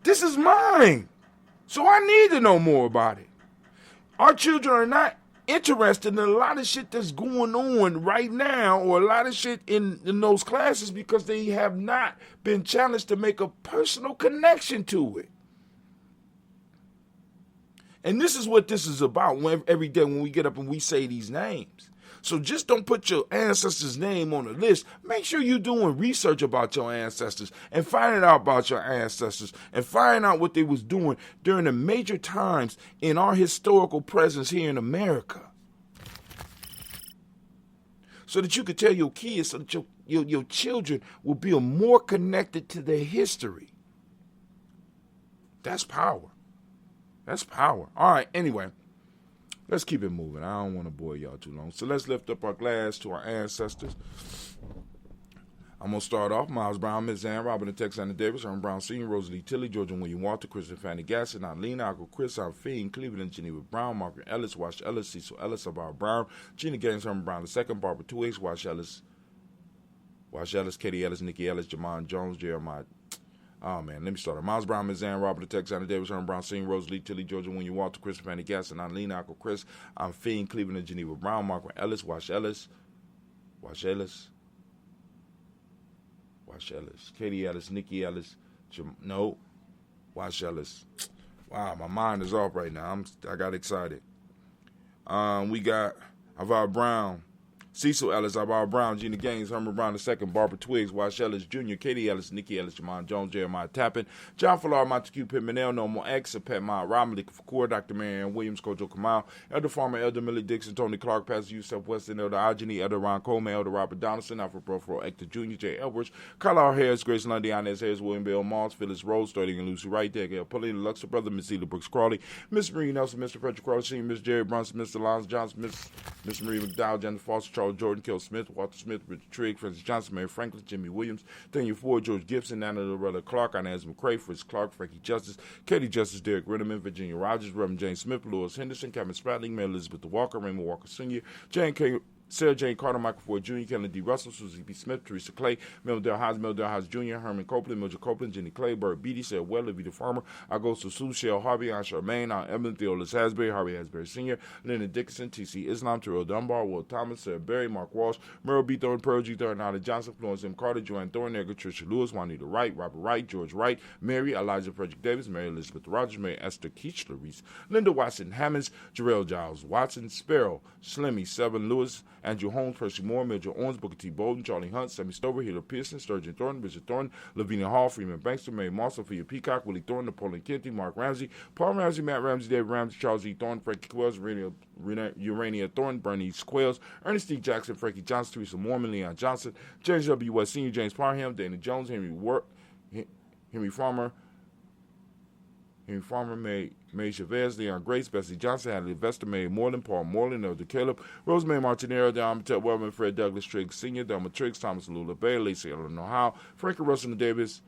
is mine. So I need to know more about it. Our children are not interested in a lot of shit that's going on right now, or a lot of shit in those classes, because they have not been challenged to make a personal connection to it. And this is what this is about every day when we get up and we say these names. So just don't put your ancestors' name on the list. Make sure you're doing research about your ancestors and finding out about your ancestors and finding out what they was doing during the major times in our historical presence here in America. So that you could tell your kids, so that your children will be more connected to their history. That's power. That's power. All right, anyway. Let's keep it moving. I don't want to bore y'all too long. So let's lift up our glass to our ancestors. I'm going to start off. Miles Brown, Miss Ann, Robin and Texana Davis, Herman Brown Sr., Rosalie Tilley, Georgia William Walter, Christian Fanny Gasson, Lena, Uncle Chris, Aunt Fiend, Cleveland, Geneva Brown, Margaret Ellis, Wash Ellis, Cecil Ellis, Abar Brown, Gina Gaines, Herman Brown II, Barbara 2H, Wash Ellis, Katie Ellis, Nikki Ellis, Jamon Jones, Jeremiah. Oh, man, let me start. Miles Brown, Ms. Ann, Robert, Texana Davis, Herman Brown, Sr., Rosalie Tilley, Georgia William Walter, Christian Fanny Gasson, Lena, Uncle Chris, I'm Fiend, Cleveland and Geneva Brown, Margaret Ellis, Wash Ellis, Katie Ellis, Nikki Ellis, Wash Ellis. Wow, my mind is off right now. I got excited. We got Avar Brown, Cecil Ellis, Abar Brown, Gina Gaines, Herman Brown II, Barbara Twiggs, Wash Ellis Jr., Katie Ellis, Nikki Ellis, Jamon Jones, Jeremiah Tappan, John Falar, Montague Pittman, Normal X, Pet Ma, Romilly Fakur, Dr. Marianne Williams, Kojo Kamal, Elder Farmer, Elder Millie Dixon, Tony Clark, Pastor Yusuf Weston, Elder Ajani, Elder Ron Coleman, Elder Robert Donaldson, Alfred Brofro, Hector Jr., J. Edwards, Carlisle Harris, Grace Lundy, Inez Harris, William Bell Moss, Phyllis Rose, Starting and Lucy Wright, Daniel Paulina Luxor, Brother, Miss Ela Brooks Crawley, Miss Marie Nelson, Mr. Frederick Crawley, Sr., Miss Jerry Brunson, Mr. Lons Johnson, Miss Marie McDowell, Jennifer Foster, Charles Jordan, Kel Smith, Walter Smith, Richard Trigg, Francis Johnson, Mary Franklin, Jimmy Williams, Daniel Ford, George Gibson, Nana Loretta Clark, Inez McCrae, Fritz Clark, Frankie Justice, Katie Justice, Derek Rinneman, Virginia Rogers, Reverend James Smith, Louis Henderson, Kevin Spratling, Mary Elizabeth Walker, Raymond Walker Sr., Jane K. Sarah Jane Carter, Michael Ford Jr., Kellen D. Russell, Susie B. Smith, Teresa Clay, Mildred House Jr., Herman Copeland, Mildred Copeland, Jenny Clay, Burt Beatty, Sarah Weller, Vita Farmer, Augusto Sue, Shell Harvey, Aunt Charmaine, Aunt Evelyn, Theolis Hasbury, Harvey Hasbury Sr., Leonard Dickinson, T.C. Islam, Terrell Dunbar, Will Thomas, Sarah Berry, Mark Walsh, Merle B. Thorne, Pearl G. Thorne, Nada Johnson, Florence M. Carter, Joanne Thornegger, Tricia Lewis, Juanita Wright, Robert Wright, George Wright, Mary, Elijah Frederick Davis, Mary Elizabeth Rogers, Mary Esther Keechler Reese, Linda Watson Hammonds, Jarrell Giles Watson, Sparrow, Slimmy, Seven Lewis, Andrew Holmes, Percy Moore, Major Owens, Booker T. Bolden, Charlie Hunt, Sammy Stover, Hiller Pearson, Sturgeon Thornton, Richard Thornton, Lavinia Hall, Freeman Bankster, Mary Moss, Sophia Peacock, Willie Thornton, Napoleon Kenty, Mark Ramsey, Paul Ramsey, Matt Ramsey, David Ramsey, Charles E. Thornton, Frankie Quells, Urania Thornton, Bernice Quells, Ernest D. Jackson, Frankie Johnson, Teresa Mormon, Leon Johnson, James W. West Sr., James Parham, Dana Jones, Henry Farmer, May Chavez, Leon Grace, Bessie Johnson, Hadley Vesta, May Moreland, Paul Moreland, Elder Caleb, Rosemary Martinero, Delmatet Wellman, Fred Douglas Triggs Sr., Delma Triggs, Thomas Lula Bay, Lacey Eleanor Howe, Frankie Russell and Davis,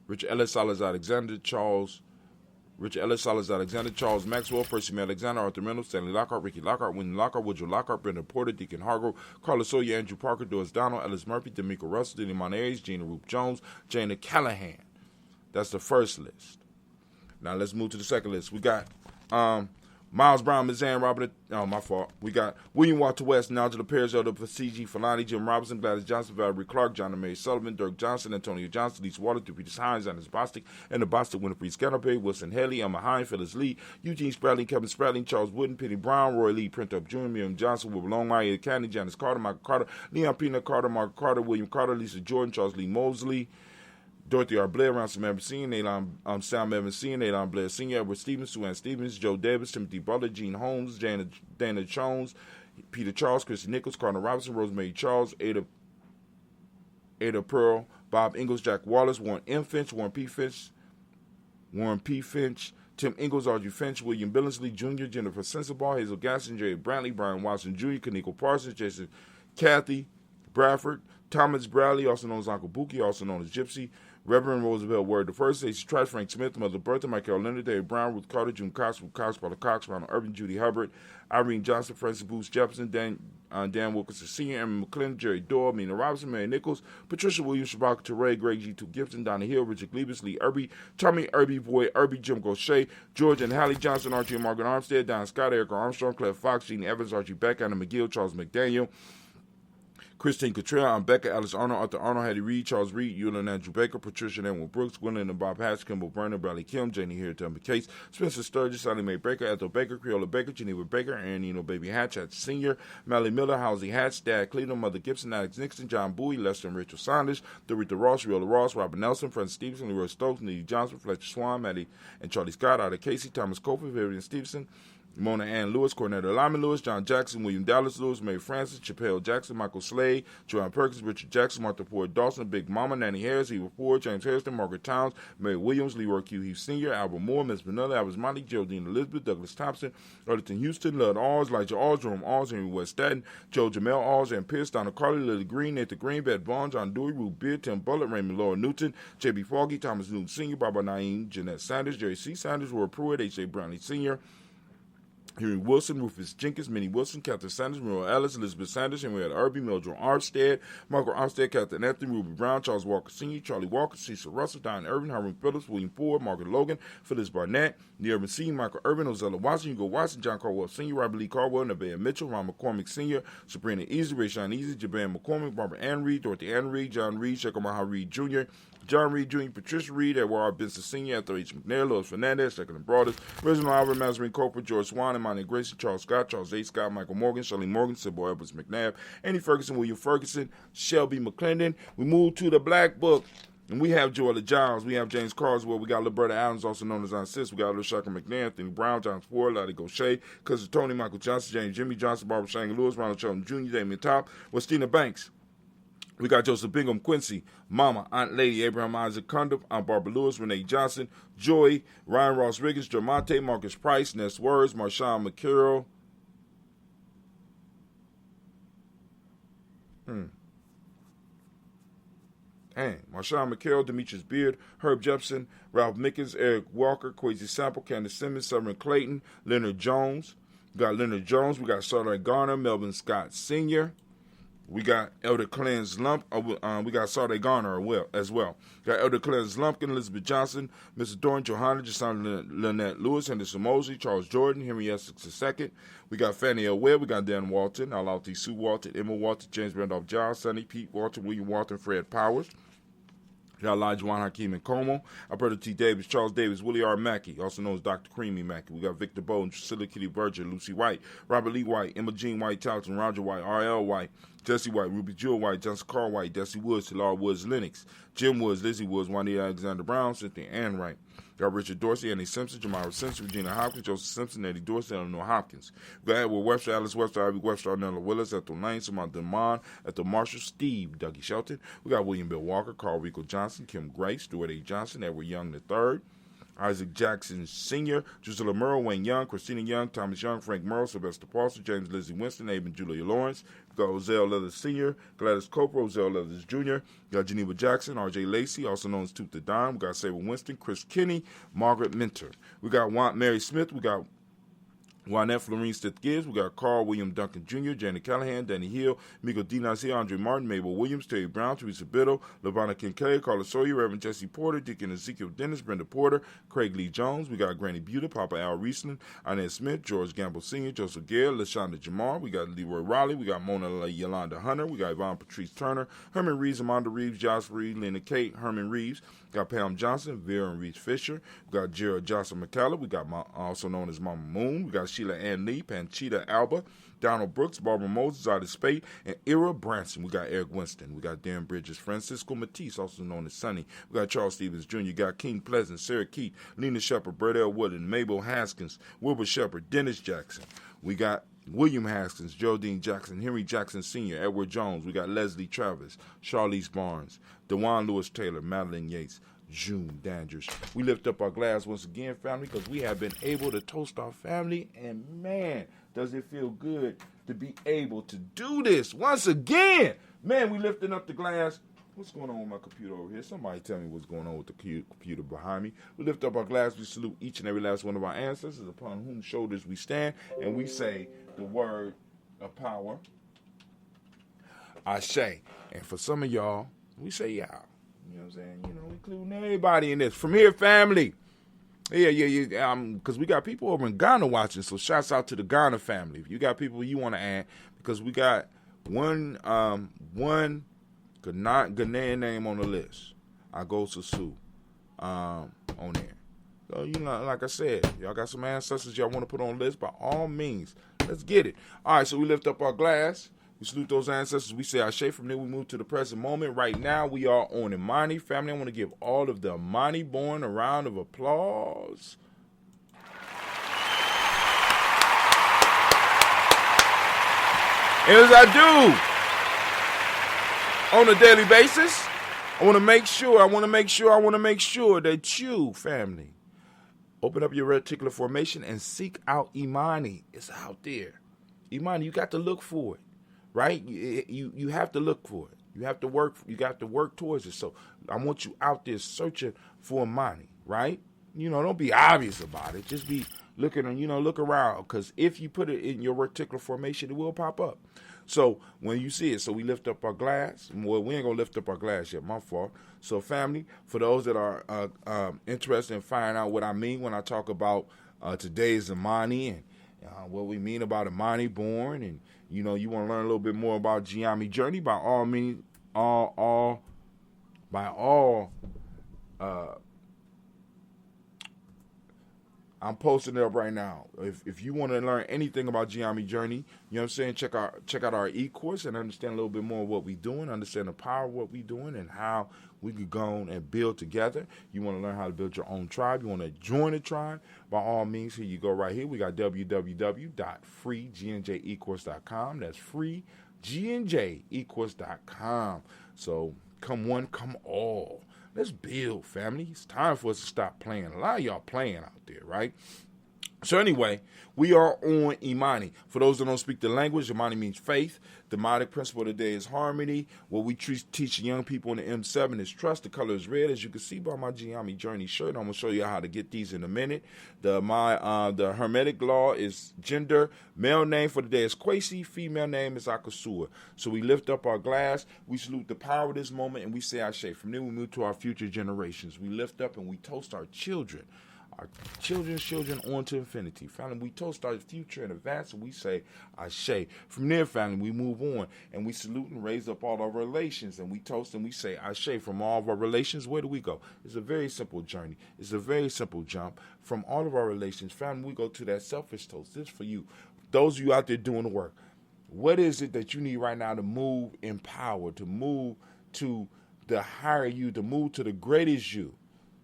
Rich Ellis, Salas Alexander, Charles Maxwell, Percy May Alexander, Arthur Reynolds, Stanley Lockhart, Ricky Lockhart, Wyndham Lockhart, Woodrow Lockhart, Brenda Porter, Deacon Hargrove, Carlos Sawyer, Andrew Parker, Doris Donald, Ellis Murphy, D'Amico Russell, Denny Monares, Gina Roop Jones, Jana Callahan. That's the first list. Now let's move to the second list. We got Miles Brown, Mizan, Robert. Oh, my fault. We got William Walter West, Nigel Perez, Elder C.G. Falani, Jim Robinson, Gladys Johnson, Valerie Clark, John and Mary Sullivan, Dirk Johnson, Antonio Johnson, Lisa Water, Peters Hines, Anders Bostic, and the Bostic, Winifred Scantleberry, Wilson Haley, Emma Hine, Phyllis Lee, Eugene Spradling, Kevin Spradling, Charles Wooden, Penny Brown, Roy Lee, Print Up Jr., Miriam Johnson, Wilbur Longmire, Candy, Janice Carter, Michael Carter, Leon Peanut Carter, Mark Carter, William Carter, Lisa Jordan, Charles Lee Mosley, Dorothy R. Blair, Ransom Evans Sr., Sam Evans Sr., Naylan Blair Sr., Edward Stevens, Sue-Ann Stevens, Joe Davis, Timothy Butler, Gene Holmes, Dana Jones, Peter Charles, Chrissy Nichols, Cardinal Robinson, Rosemary Charles, Ada Pearl, Bob Ingalls, Jack Wallace, Warren M. Finch, Warren P. Finch, Tim Ingalls, Audrey Finch, William Billingsley Jr., Jennifer Sensabaugh, Hazel Gaston, Jerry Brantley, Brian Watson Jr., Kaneko Parsons, Jason Kathy Bradford, Thomas Bradley, also known as Uncle Buki, also known as Gypsy, Reverend Roosevelt Word the First, Stacey Trice, Frank Smith, Mother Bertha, Michael Leonard, David Brown, Ruth Carter, June Cox, Ruth Cox, Paula Cox, Ronald Urban, Judy Hubbard, Irene Johnson, Francis Booth Jefferson, Dan Wilkinson Sr., Aaron McClendon, Jerry Doyle, Mina Robinson, Mary Nichols, Patricia Williams, Shabaka Teray, Greg G2 Gibson, Donna Hill, Richard Glebus, Lee Irby, Tommy Irby, Boy Irby, Jim Gaucher, George and Hallie Johnson, Archie and Margaret Armstead, Don Scott, Erica Armstrong, Claire Fox, Gene Evans, Archie Beck, Anna McGill, Charles McDaniel, Christine Cottrell, Becca, Alice Arnold, Arthur Arnold, Hattie Reed, Charles Reed, Eulon Andrew Baker, Patricia Edwin Brooks, Gwendolyn and Bob Hatch, Kimball Burner, Bradley Kim, Janie Harrington Case, Spencer Sturgis, Sally Mae Baker, Ethel Baker, Creola Baker, Geneva Baker, Aaron Eno Baby Hatch, Sr., Mally Miller, Halsey Hatch, Dad Cleveland, Mother Gibson, Alex Nixon, John Bowie, Lester and Rachel Saunders, Dorita Ross, Riola Ross, Robert Nelson, Francis Stevenson, Leroy Stokes, Needy Johnson, Fletcher Swan, Maddie and Charlie Scott, Ada Casey, Thomas Cofer, Vivian Stevenson, Mona Ann Lewis, Cornetta Lyman Lewis, John Jackson, William Dallas Lewis, Mary Francis, Chappelle Jackson, Michael Slade, Joanne Perkins, Richard Jackson, Martha Ford Dawson, Big Mama, Nanny Harris, Eva Ford, James Harrison, Margaret Towns, Mary Williams, Leroy Q. Heath Sr., Albert Moore, Miss Vanilla, Albert Monty, Geraldine Elizabeth, Douglas Thompson, Arlington Houston, Lud Alls, Elijah Alls, Jerome Alls, Henry West Staten, Joe Jamel Alls, and Pierce, Donna Carly, Lily Green, Nathan Green, Beth Vaughn, John Dewey, Ruth Beard, Tim Bullitt, Raymond Laura Newton, J.B. Foggy, Thomas Newton Sr., Barbara Naeem, Jeanette Sanders, Jerry C. Sanders, Roy Pruitt, H.J. Brownlee Sr., Henry Wilson, Rufus Jenkins, Minnie Wilson, Captain Sanders, Muriel Ellis, Elizabeth Sanders, Henrietta Irby, Mildred Armstead, Michael Armstead, Captain Anthony, Ruby Brown, Charles Walker Sr., Charlie Walker, Cecil Russell, Diane Irvin, Hiram Phillips, William Ford, Margaret Logan, Phyllis Barnett, Nearman C., Michael Irvin, Ozella Watson, Hugo Watson, John Carwell Sr., Robert Lee Carwell, Nevaeh Mitchell, Ron McCormick Sr., Sabrina Easy, Rayshawn Easy, Jaban McCormick, Barbara Ann Reed, Dorothy Ann Reed, John Reed, Shekomaha Reed Jr., John Reed Jr., Patricia Reed, Edward R. Benson Sr., Arthur H. McNair, Louis Fernandez, Second and Broadest, Reginald Albert, Mazarine Cooper, George Swan, Imani Grayson, Charles Scott, Charles A. Scott, Michael Morgan, Shirley Morgan, Sybil Edwards McNabb, Andy Ferguson, William Ferguson, Shelby McClendon. We move to the Black Book, and we have Joella Giles, we have James Carswell, we got Liberta Adams, also known as Aunt Sis, we got LaShaka McNair, Anthony Brown, John Ford, Lottie Gaucher, Cousin Tony, Michael Johnson, James Jimmy Johnson, Barbara Shang Lewis, Ronald Shelton Jr., Damian Top, Westina Banks. We got Joseph Bingham Quincy, Mama, Aunt Lady, Abraham Isaac Cundiff, Aunt Barbara Lewis, Renee Johnson, Joy, Ryan Ross Riggins, Jermonte, Marcus Price, Ness Words, Marshawn McCarroll. Marshawn McCarroll, Demetrius Beard, Herb Jepson, Ralph Mickens, Eric Walker, Quasi Sample, Candace Simmons, Severn Clayton, Leonard Jones, We got Leonard Jones. We got Sardar Garner, Melvin Scott Sr. We got Elder Clarence we got Sardar Garner as well. We got Elder Clarence Lumpkin, Elizabeth Johnson, Mr. Dorn, Johanna, Jason Lynette Lewis, Henderson Mosley, Charles Jordan, Henry Essex II. We got Fannie L. Webb. We got Dan Walton, Alauti Sue Walton, Emma Walton, James Randolph Giles, Sonny Pete Walton, William Walton, Fred Powers. We got Elijah Juan Hakeem and Como, Alberto T. Davis, Charles Davis, Willie R. Mackey, also known as Dr. Creamy Mackey. We got Victor Bowden, Priscilla Kitty Berger, Lucy White, Robert Lee White, Emma Jean White, Talton, Roger White, R.L. White, Jesse White, Ruby Jewel White, Johnson Carl White, Desi Woods, Talar Woods, Lennox, Jim Woods, Lizzie Woods, Juanita Alexander Brown, Cynthia Ann Wright. Got Richard Dorsey, Annie Simpson, Jamara Simpson, Regina Hopkins, Joseph Simpson, Eddie Dorsey, Eleanor Hopkins. We got Edward Webster, Alice Webster, Ivy Webster, Arnella Willis, Ethel Lane, Samantha Demond, Ethel Marshall, Steve, Dougie Shelton. We got William Bill Walker, Carl Rico Johnson, Kim Grace, Stuart A. Johnson, Edward Young III. Isaac Jackson Sr., Drusilla Merle, Wayne Young, Christina Young, Thomas Young, Frank Merle, Sylvester Paulson, James Lizzie Winston, Abe and Julia Lawrence. We got Roselle Leathers Sr., Gladys Cooper, Roselle Leathers Jr., we got Geneva Jackson, R.J. Lacey, also known as Toot the Dime. We got Sabre Winston, Chris Kinney, Margaret Minter. We got Mary Smith. We got Juanette Florine Stith Gibbs. We got Carl William Duncan Jr., Janet Callahan, Danny Hill, Miko D. Nasir, Andre Martin, Mabel Williams, Terry Brown, Teresa Biddle, Lavonna Kincaid, Carla Sawyer, Reverend Jesse Porter, Deacon Ezekiel Dennis, Brenda Porter, Craig Lee Jones. We got Granny Buter, Papa Al Riesling, Inez Smith, George Gamble Sr., Joseph Gare, LaShonda Jamar. We got Leroy Raleigh. We got Mona Yolanda Hunter. We got Yvonne Patrice Turner, Herman Reeves, Amanda Reeves, Josh Reeves, Lena Kate, Herman Reeves. We got Pam Johnson, Vera and Reeves Fisher. We got Gerald Johnson McCallum. We got also known as Mama Moon. We got Sheila Ann Lee, Panchita Alba, Donald Brooks, Barbara Moses, Ida Spade, and Ira Branson. We got Eric Winston. We got Darren Bridges, Francisco Matisse, also known as Sonny. We got Charles Stevens Jr., got King Pleasant, Sarah Keith, Lena Shepard, Brett L. Woodland, Mabel Haskins, Wilbur Shepard, Dennis Jackson. We got William Haskins, Geraldine Jackson, Henry Jackson Sr., Edward Jones. We got Leslie Travis, Charlize Barnes, DeJuan Lewis Taylor, Madeline Yates, June Dandridge. We lift up our glass once again, family, because we have been able to toast our family, and man, does it feel good to be able to do this once again. Man, we lifting up the glass. What's going on with my computer over here? Somebody tell me what's going on with the computer behind me. We lift up our glass. We salute each and every last one of our ancestors upon whose shoulders we stand, and we say the word of power, Ashe. And for some of y'all, we say y'all. You know what I'm saying? You know, including everybody in this. From here, family. Yeah. Because we got people over in Ghana watching, so shouts out to the Ghana family. If you got people you want to add, because we got one Ghanaian name on the list. I go to Sue on there. So, you know, like I said, y'all got some ancestors y'all want to put on the list, by all means, let's get it. All right, so we lift up our glass. We salute those ancestors. We say Ashe. From there, we move to the present moment. Right now, we are on Imani. Family, I want to give all of the Imani born a round of applause. And as I do on a daily basis, I want to make sure that you, family, open up your reticular formation and seek out Imani. It's out there. Imani, you got to look for it. Right? You have to look for it. You have to work towards it. So I want you out there searching for Imani, right? You know, don't be obvious about it. Just be looking and, look around. Because if you put it in your reticular formation, it will pop up. So when you see it, so we lift up our glass. Well, we ain't going to lift up our glass yet. My fault. So family, for those that are interested in finding out what I mean when I talk about today's Imani and what we mean about Imani born, and you want to learn a little bit more about Gye-Nyame journey, by all means, I'm posting it up right now. If you want to learn anything about Gye-Nyame journey, you know what I'm saying, check out our e-course and understand a little bit more of what we're doing, understand the power of what we're doing and how we could go on and build together. You want to learn how to build your own tribe, you want to join a tribe, by all means, here you go right here. We got www.freegnjecourse.com. That's freegnjecourse.com. So come one, come all. Let's build, family. It's time for us to stop playing. A lot of y'all playing out there, right? So anyway, we are on Imani. For those that don't speak the language, Imani means faith. The demonic principle of the day is harmony. What we teach young people in the M7 is trust. The color is red, as you can see by my Gye-Nyame Journey shirt. I'm gonna show you how to get these in a minute. The Hermetic law is gender. Male name for the day is Kwesi. Female name is Akasua. So we lift up our glass. We salute the power of this moment, and we say Ashe. From there, we move to our future generations. We lift up and we toast our children. Our children's children on to infinity. Family, we toast our future in advance and we say Ashe. From there, family, we move on and we salute and raise up all our relations and we toast and we say Ashe. From all of our relations, where do we go? It's a very simple journey. It's a very simple jump. From all of our relations, family, we go to that selfish toast. This for you. Those of you out there doing the work. What is it that you need right now to move in power, to move to the higher you, to move to the greatest you?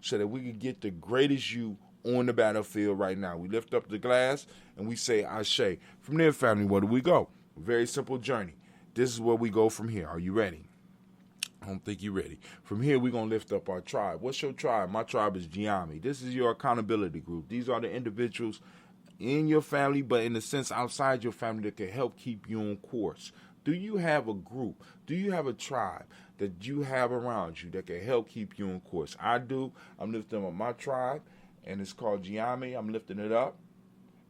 So that we can get the greatest you on the battlefield right now. We lift up the glass and we say Ashe. From there, family, where do we go? Very simple journey. This is where we go from here. Are you ready? I don't think you're ready. From here, we're going to lift up our tribe. What's your tribe? My tribe is Gye-Nyame. This is your accountability group. These are the individuals in your family, but in a sense outside your family that can help keep you on course. Do you have a group? Do you have a tribe that you have around you that can help keep you on course? I do. I'm lifting up my tribe, and it's called Gye-Nyame. I'm lifting it up,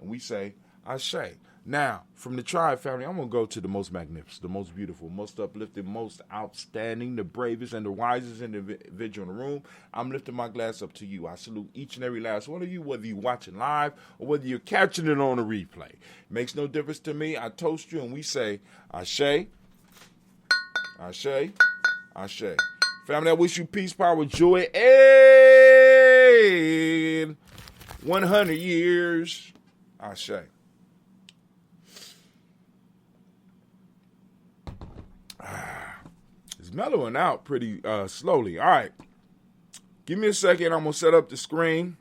and we say Ashe. Now, from the tribe family, I'm going to go to the most magnificent, the most beautiful, most uplifting, most outstanding, the bravest, and the wisest individual in the room. I'm lifting my glass up to you. I salute each and every last one of you, whether you're watching live or whether you're catching it on a replay. Makes no difference to me. I toast you, and we say Ashe, Ashe, Ashe. Family, I wish you peace, power, joy, and 100 years. Ashe. It's mellowing out pretty slowly. All right. Give me a second. I'm going to set up the screen.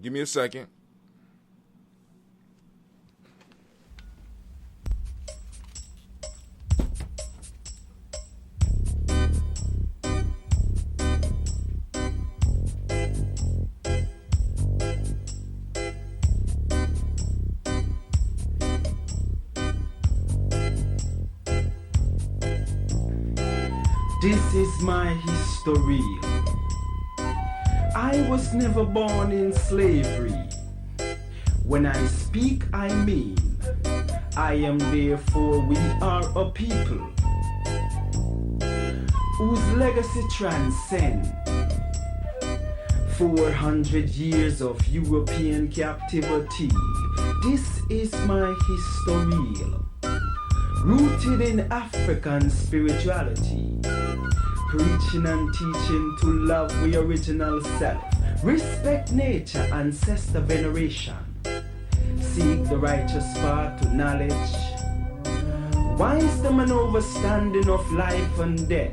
Give me a second. This is my history. I was never born in slavery. When I speak, I mean, I am therefore we are a people whose legacy transcends 400 years of European captivity. This is my history, rooted in African spirituality, preaching and teaching to love the original self, respect nature, ancestor veneration, seek the righteous path to knowledge, wisdom and understanding of life and death,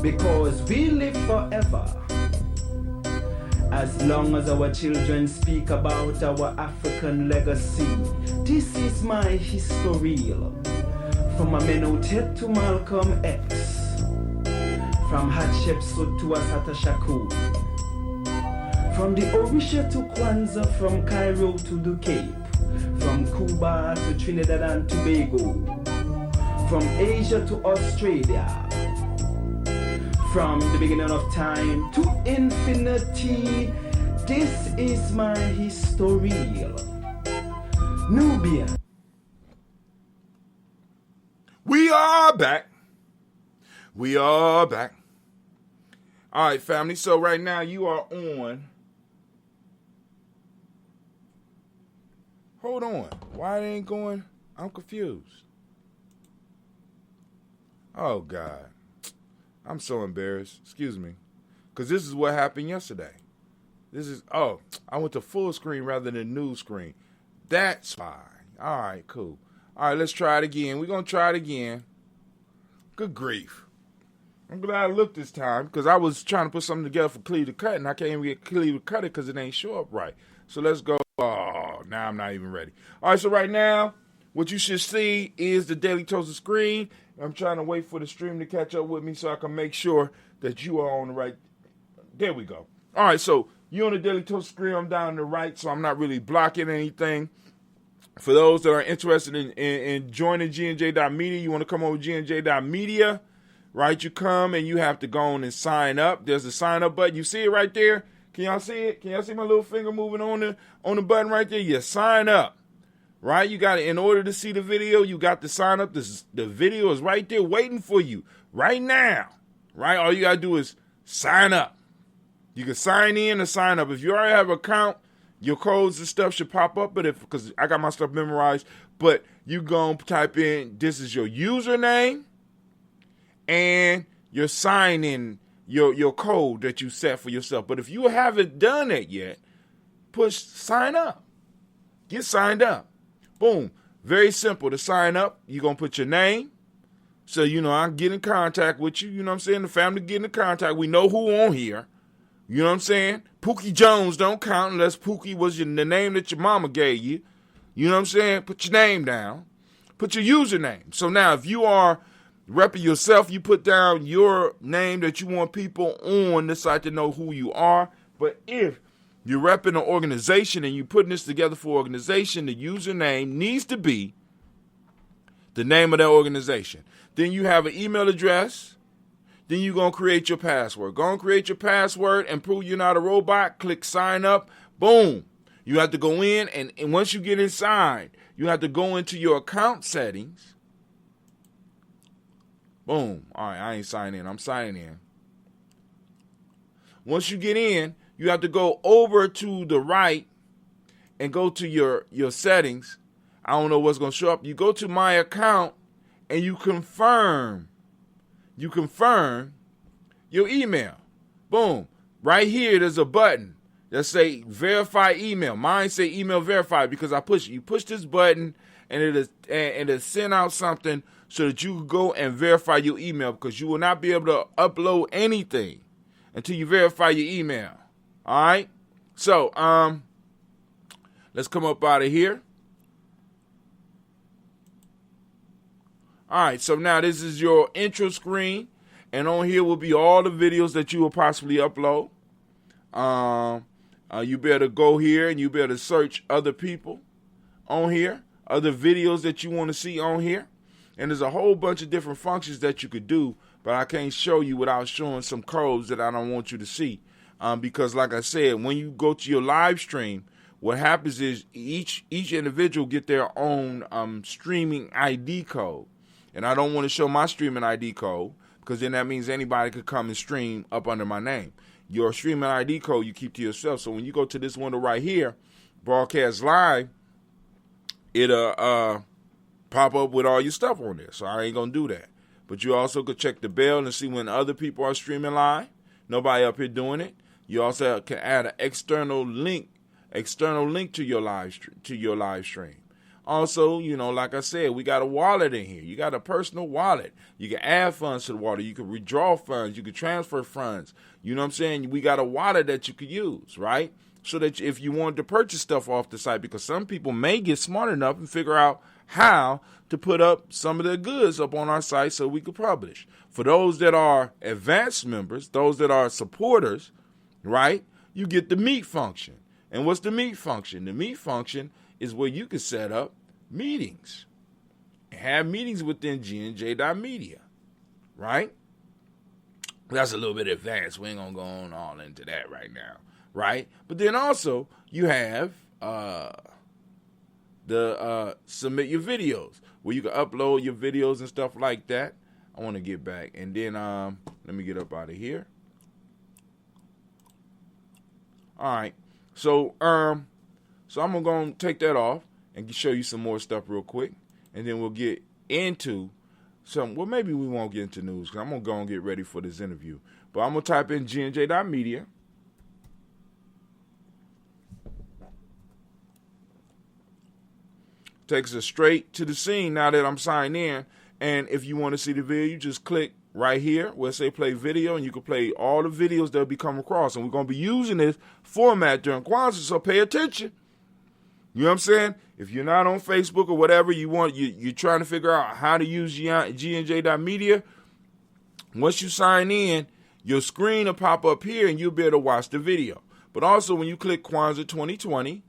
because we live forever. As long as our children speak about our African legacy, this is my history. From Amenhotep to Malcolm X, from Hatshepsut to Assata Shakur, from the Orisha to Kwanzaa, from Cairo to the Cape, from Cuba to Trinidad and Tobago, from Asia to Australia, from the beginning of time to infinity. This is my history. Nubian. We are back. We are back. All right, family. So right now you are on. Hold on. Why it ain't going? I'm confused. Oh, God. I'm so embarrassed. Excuse me. Because this is what happened yesterday. I went to full screen rather than new screen. That's fine. All right, cool. All right, let's try it again. We're going to try it again. Good grief. I'm glad I looked this time because I was trying to put something together for Cleve to cut, and I can't even get Cleve to cut it because it ain't show up right. So let's go. Oh, now I'm not even ready. All right, so right now, what you should see is the Daily Toaster screen. I'm trying to wait for the stream to catch up with me so I can make sure that you are on the right. There we go. All right, so You on the Daily Toast screen, I'm down to the right, so I'm not really blocking anything. For those that are interested in joining Gye-Nyame.media, you want to come over to Gye-Nyame.media, right? You come and you have to go on and sign up. There's a sign up button. You see it right there? Can y'all see it? Can y'all see my little finger moving on the button right there? You sign up, right? You got, in order to see the video, you got to sign up. The video is right there waiting for you right now, right? All you got to do is sign up. You can sign in or sign up. If you already have an account, your codes and stuff should pop up, but because I got my stuff memorized, but you go and type in, this is your username and your sign in, your code that you set for yourself. But if you haven't done it yet, push sign up. Get signed up. Boom. Very simple to sign up. You're going to put your name. So, I get in contact with you. You know what I'm saying? The family get in contact. We know who on here. You know what I'm saying? Pookie Jones don't count unless Pookie was the name that your mama gave you. You know what I'm saying? Put your name down. Put your username. So now if you are repping yourself, you put down your name that you want people on the site to know who you are. But if you're repping an organization and you're putting this together for an organization, the username needs to be the name of that organization. Then you have an email address. Then you're going to create your password. Go and create your password and prove you're not a robot. Click sign up. Boom. You have to go in, and once you get inside, you have to go into your account settings. Boom. All right, I ain't signing in. I'm signing in. Once you get in, you have to go over to the right and go to your settings. I don't know what's going to show up. You go to my account, and you confirm your email. Boom. Right here, there's a button that say verify email. Mine say email verified because I push it. You push this button and it'll send out something so that you can go and verify your email, because you will not be able to upload anything until you verify your email. All right? So, let's come up out of here. All right, so now this is your intro screen, and on here will be all the videos that you will possibly upload. You better go here and you better search other people on here, other videos that you want to see on here. And there's a whole bunch of different functions that you could do, but I can't show you without showing some codes that I don't want you to see. Because like I said, when you go to your live stream, what happens is each individual get their own streaming ID code. And I don't want to show my streaming ID code, because then that means anybody could come and stream up under my name. Your streaming ID code you keep to yourself. So when you go to this window right here, broadcast live, it'll pop up with all your stuff on there. So I ain't going to do that. But you also could check the bell and see when other people are streaming live. Nobody up here doing it. You also can add an external link to your live stream. Also, like I said, we got a wallet in here. You got a personal wallet. You can add funds to the wallet. You can withdraw funds. You can transfer funds. You know what I'm saying? We got a wallet that you could use, right? So that if you wanted to purchase stuff off the site, because some people may get smart enough and figure out how to put up some of their goods up on our site so we could publish. For those that are advanced members, those that are supporters, right, you get the meet function. And what's the meet function? The meet function is where you can set up meetings and have meetings within Gye-Nyame.media, right? That's a little bit advanced. We ain't gonna go on all into that right now, right? But then also you have the submit your videos, where you can upload your videos and stuff like that. I want to get back, and then let me get up out of here. All right, so I'm gonna take that off and show you some more stuff real quick, and then we'll get into well, maybe we won't get into news, because I'm gonna go and get ready for this interview. But I'm gonna type in Gye-Nyame.media. Takes us straight to the scene now that I'm signed in. And if you want to see the video, you just click right here where it say play video, and you can play all the videos that we come across. And we're going to be using this format during Kwanzaa, so pay attention. You know what I'm saying? If you're not on Facebook or whatever, you're trying to figure out how to use Gye-Nyame.media, once you sign in, your screen will pop up here and you'll be able to watch the video. But also, when you click Kwanzaa 2020,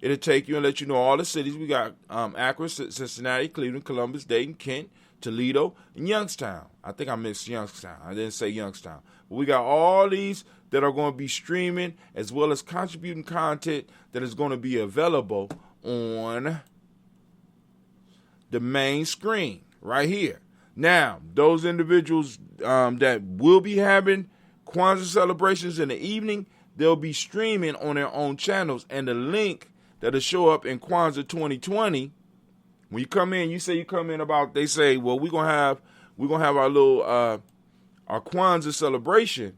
it'll take you and let you know all the cities. We got Akron, Cincinnati, Cleveland, Columbus, Dayton, Kent, Toledo, and Youngstown. I think I missed Youngstown. I didn't say Youngstown. But we got all these that are going to be streaming as well as contributing content that is going to be available on the main screen right here. Now, those individuals that will be having Kwanzaa celebrations in the evening, they'll be streaming on their own channels, and the link that'll show up in Kwanzaa 2020. When you come in, you say you come in about, they say, well, we're gonna have our little our Kwanzaa celebration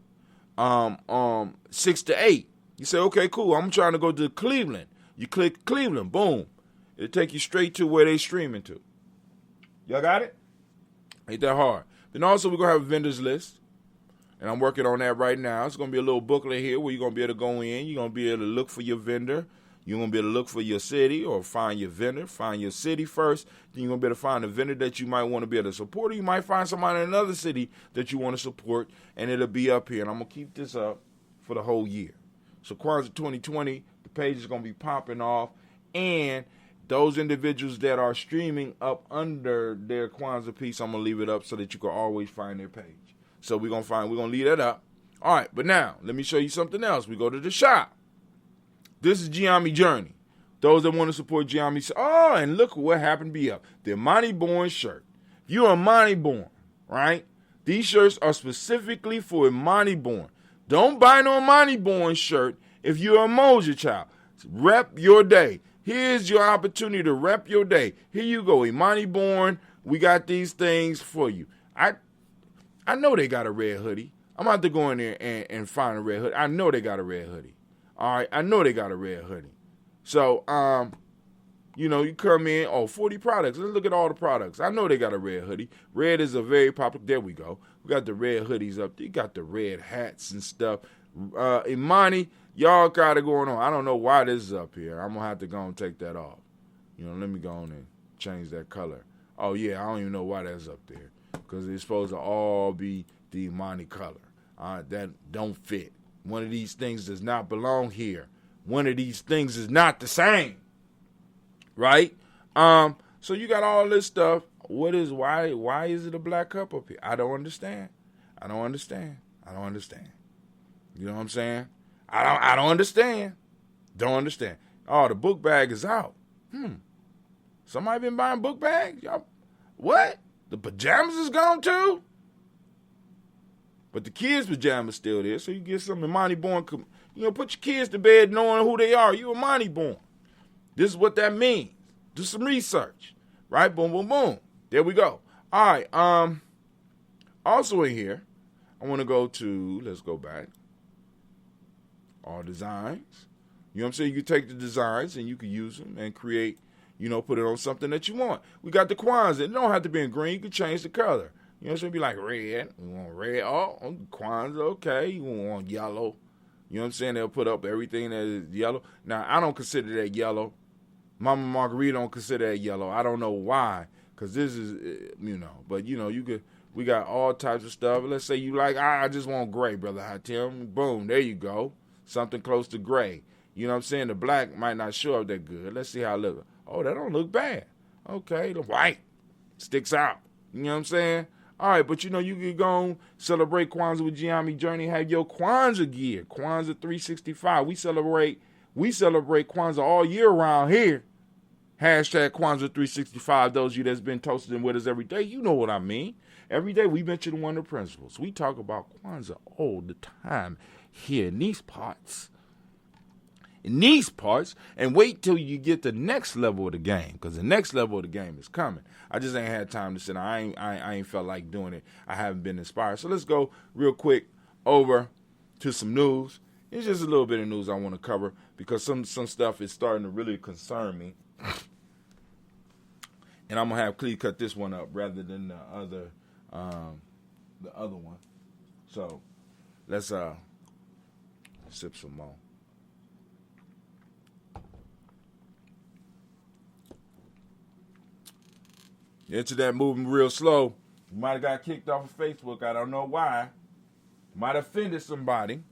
6 to 8. You say, okay, cool. I'm trying to go to Cleveland. You click Cleveland, boom. It'll take you straight to where they streaming to. Y'all got it? Ain't that hard. Then also we're gonna have a vendors list. And I'm working on that right now. It's gonna be a little booklet here where you're gonna be able to go in, you're gonna be able to look for your vendor. You're going to be able to look for your city or find your vendor, find your city first. Then you're going to be able to find a vendor that you might want to be able to support, or you might find somebody in another city that you want to support, and it'll be up here. And I'm going to keep this up for the whole year. So Kwanzaa 2020, the page is going to be popping off, and those individuals that are streaming up under their Kwanzaa piece, I'm going to leave it up so that you can always find their page. So we're going to leave that up. All right, but now let me show you something else. We go to the shop. This is Gye-Nyame Journey. Those that want to support Gye-Nyame, oh, and look what happened to be up. The Imani Born shirt. If you're Imani Born, right? These shirts are specifically for Imani Born. Don't buy no Imani Born shirt if you're a Moja child. Rep your day. Here's your opportunity to rep your day. Here you go, Imani Born. We got these things for you. I know they got a red hoodie. I'm about to go in there and find a red hoodie. I know they got a red hoodie. All right, I know they got a red hoodie. So, you come in, 40 products. Let's look at all the products. I know they got a red hoodie. Red is a very popular, there we go. We got the red hoodies up there. You got the red hats and stuff. Imani, y'all got it going on. I don't know why this is up here. I'm going to have to go and take that off. Let me go on and change that color. Oh, yeah, I don't even know why that's up there. Because it's supposed to all be the Imani color. That don't fit. One of these things does not belong here. One of these things is not the same. Right? So you got all this stuff. Why is it a black cup up here? I don't understand. You know what I'm saying? I don't understand. Don't understand. Oh, the book bag is out. Somebody been buying book bags? Y'all, what? The pajamas is gone too? But the kids' pajamas still there, so you get some Imani Born. Put your kids to bed knowing who they are. You Imani Born. This is what that means. Do some research, right? Boom, boom, boom. There we go. All right. Also in here, I want to go to. Let's go back. All designs. You know what I'm saying? You can take the designs and you can use them and create. Put it on something that you want. We got the Kwanzaa. It don't have to be in green. You can change the color. So it'd be like red. We want red. Oh, Kwanzaa, okay. You want yellow. You know what I'm saying? They'll put up everything that is yellow. Now, I don't consider that yellow. Mama Margarita don't consider that yellow. I don't know why. Because this is, But, we got all types of stuff. Let's say you like, I just want gray, Brother Hatim. Boom, there you go. Something close to gray. You know what I'm saying? The black might not show up that good. Let's see how it looks. Oh, that don't look bad. Okay, the white sticks out. You know what I'm saying? All right, but you can go and celebrate Kwanzaa with Gye-Nyame Journey. Have your Kwanzaa gear, Kwanzaa 365. We celebrate Kwanzaa all year around here. Hashtag Kwanzaa 365. Those of you that's been toasting with us every day, you know what I mean. Every day we mention one of the principles. We talk about Kwanzaa all the time here in these parts. And wait till you get the next level of the game, because the next level of the game is coming. I just ain't had time to sit down. I ain't felt like doing it. I haven't been inspired. So let's go real quick over to some news. It's just a little bit of news I want to cover because some stuff is starting to really concern me. And I'm gonna have Cleve cut this one up rather than the other one. So let's sip some more. Internet moving real slow. You might have got kicked off of Facebook. I don't know why. Might have offended somebody.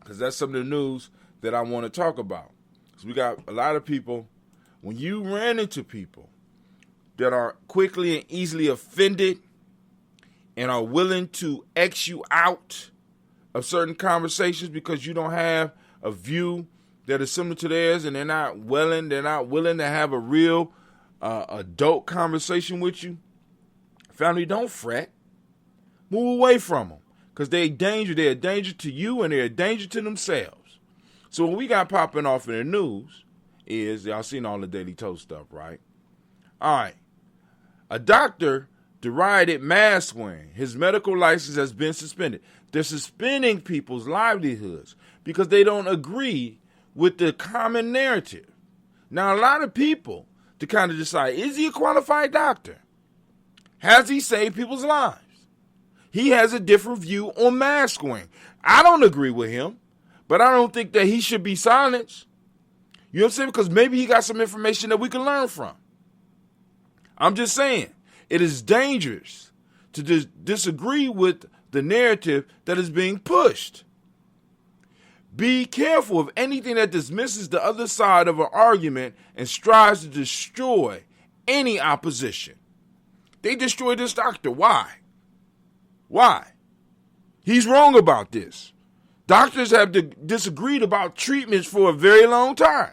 because that's some of the news that I want to talk about. So we got a lot of people, when you ran into people that are quickly and easily offended and are willing to X you out of certain conversations because you don't have a view that is similar to theirs, and they're not willing to have a real adult conversation with you. Family, don't fret. Move away from them, because they're a danger. They're a danger to you, and they're a danger to themselves. So what we got popping off in the news is, y'all seen all the Daily Toast stuff, right? All right. A doctor derided mask wearing. His medical license has been suspended. They're suspending people's livelihoods because they don't agree with the common narrative. Now, a lot of people to kind of decide, is he a qualified doctor? Has he saved people's lives? He has a different view on mask wearing. I don't agree with him, but I don't think that he should be silenced. You know what I'm saying? Because maybe he got some information that we can learn from. I'm just saying, it is dangerous to disagree with the narrative that is being pushed. Be careful of anything that dismisses the other side of an argument and strives to destroy any opposition. They destroyed this doctor. Why? Why? He's wrong about this. Doctors have disagreed about treatments for a very long time.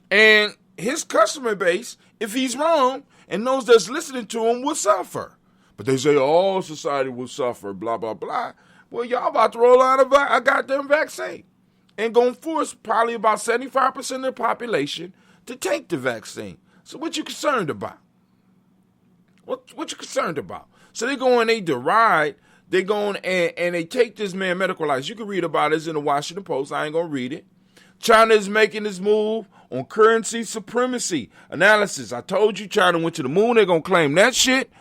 And his customer base, if he's wrong and those that's listening to him, will suffer. But they say all society will suffer, blah, blah, blah. Well, y'all about to roll out a goddamn vaccine. And going to force probably about 75% of the population to take the vaccine. So what you concerned about? What you concerned about? So they go and they deride. They go and they take this man medical license. You can read about it. It's in the Washington Post. I ain't going to read it. China is making this move on currency supremacy analysis. I told you China went to the moon. They're going to claim that shit.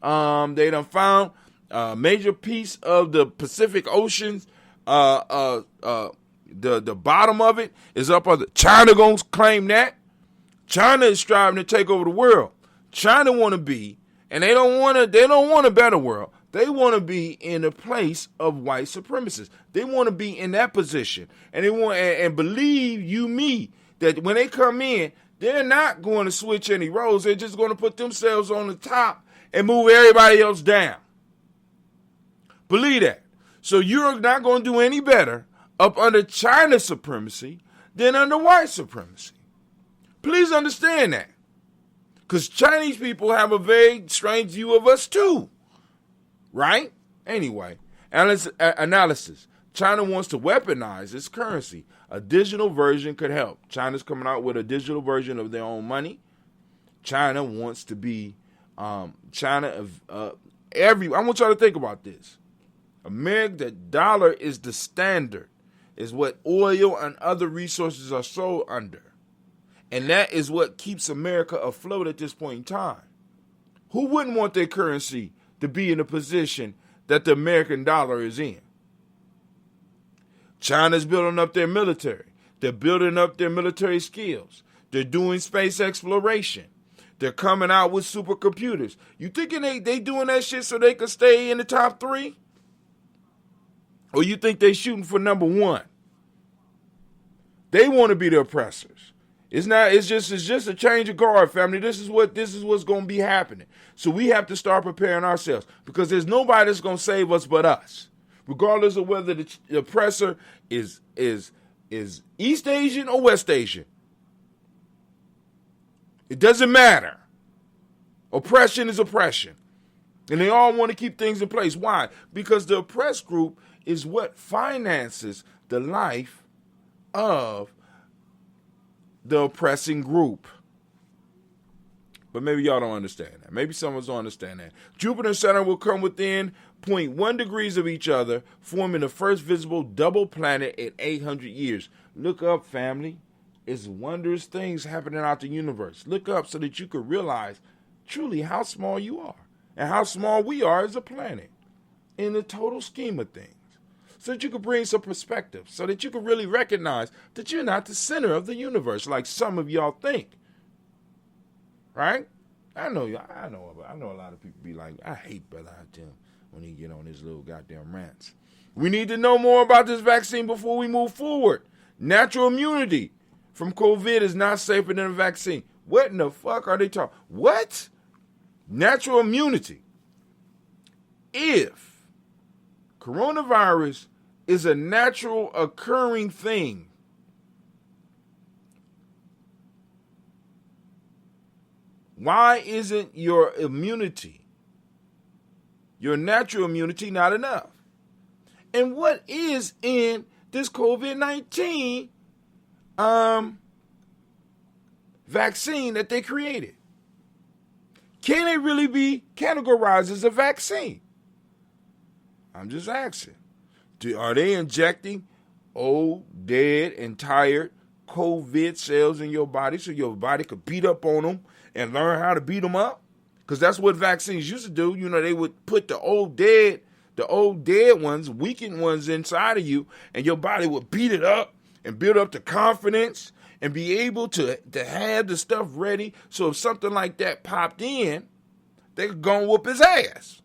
They done found a major piece of the Pacific Oceans. The bottom of it is up on China going to claim that. China is striving to take over the world. China want to be, and they don't want a better world. They want to be in a place of white supremacists. They want to be in that position. And they want, and believe you me, that when they come in, they're not going to switch any roles. They're just going to put themselves on the top and move everybody else down. Believe that. So you're not going to do any better up under China's supremacy than under white supremacy. Please understand that. Because Chinese people have a very strange view of us too. Right? Anyway, analysis. China wants to weaponize its currency. A digital version could help. China's coming out with a digital version of their own money. China wants to be I want y'all to think about this. The dollar is the standard, is what oil and other resources are sold under. And that is what keeps America afloat at this point in time. Who wouldn't want their currency to be in a position that the American dollar is in? China's building up their military. They're building up their military skills. They're doing space exploration. They're coming out with supercomputers. You thinking they doing that shit so they can stay in the top 3? Or you think they shooting for number 1? They want to be the oppressors. It's just a change of guard, family. This is what's going to be happening. So we have to start preparing ourselves, because there's nobody that's going to save us but us, regardless of whether the oppressor is East Asian or West Asian. It doesn't matter. Oppression is oppression, and they all want to keep things in place. Why? Because the oppressed group is what finances the life of the oppressing group. But maybe y'all don't understand that. Maybe someone don't understand that. Jupiter and Saturn will come within 0.1 degrees of each other, forming the first visible double planet in 800 years. Look up, family. It's wondrous things happening out the universe. Look up so that you can realize truly how small you are and how small we are as a planet in the total scheme of things. So that you can bring some perspective, so that you can really recognize that you're not the center of the universe like some of y'all think. Right? I know a lot of people be like, I hate Brother Hatim. when he get on his little goddamn rants. We need to know more about this vaccine before we move forward. Natural immunity from COVID is not safer than a vaccine. What in the fuck are they talking? What? Natural immunity. If coronavirus is a natural occurring thing, why isn't your immunity, your natural immunity, not enough? And what is in this COVID-19 vaccine that they created? Can it really be categorized as a vaccine? I'm just asking. Are they injecting old, dead, and tired COVID cells in your body so your body could beat up on them and learn how to beat them up? Because that's what vaccines used to do. You know, they would put the old dead ones, weakened ones inside of you, and your body would beat it up and build up the confidence and be able to have the stuff ready so if something like that popped in, they could go and whoop his ass.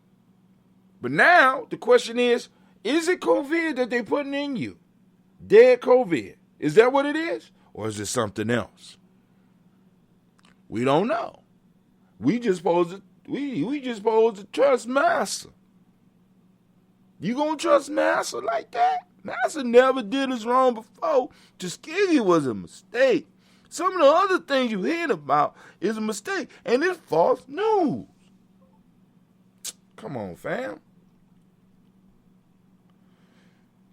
But now the question is it COVID that they're putting in you? Dead COVID. Is that what it is? Or is it something else? We don't know. We just supposed to trust Massa. You gonna trust Massa like that? Massa never did us wrong before. Tuskegee was a mistake. Some of the other things you hear about is a mistake, and it's false news. Come on, fam.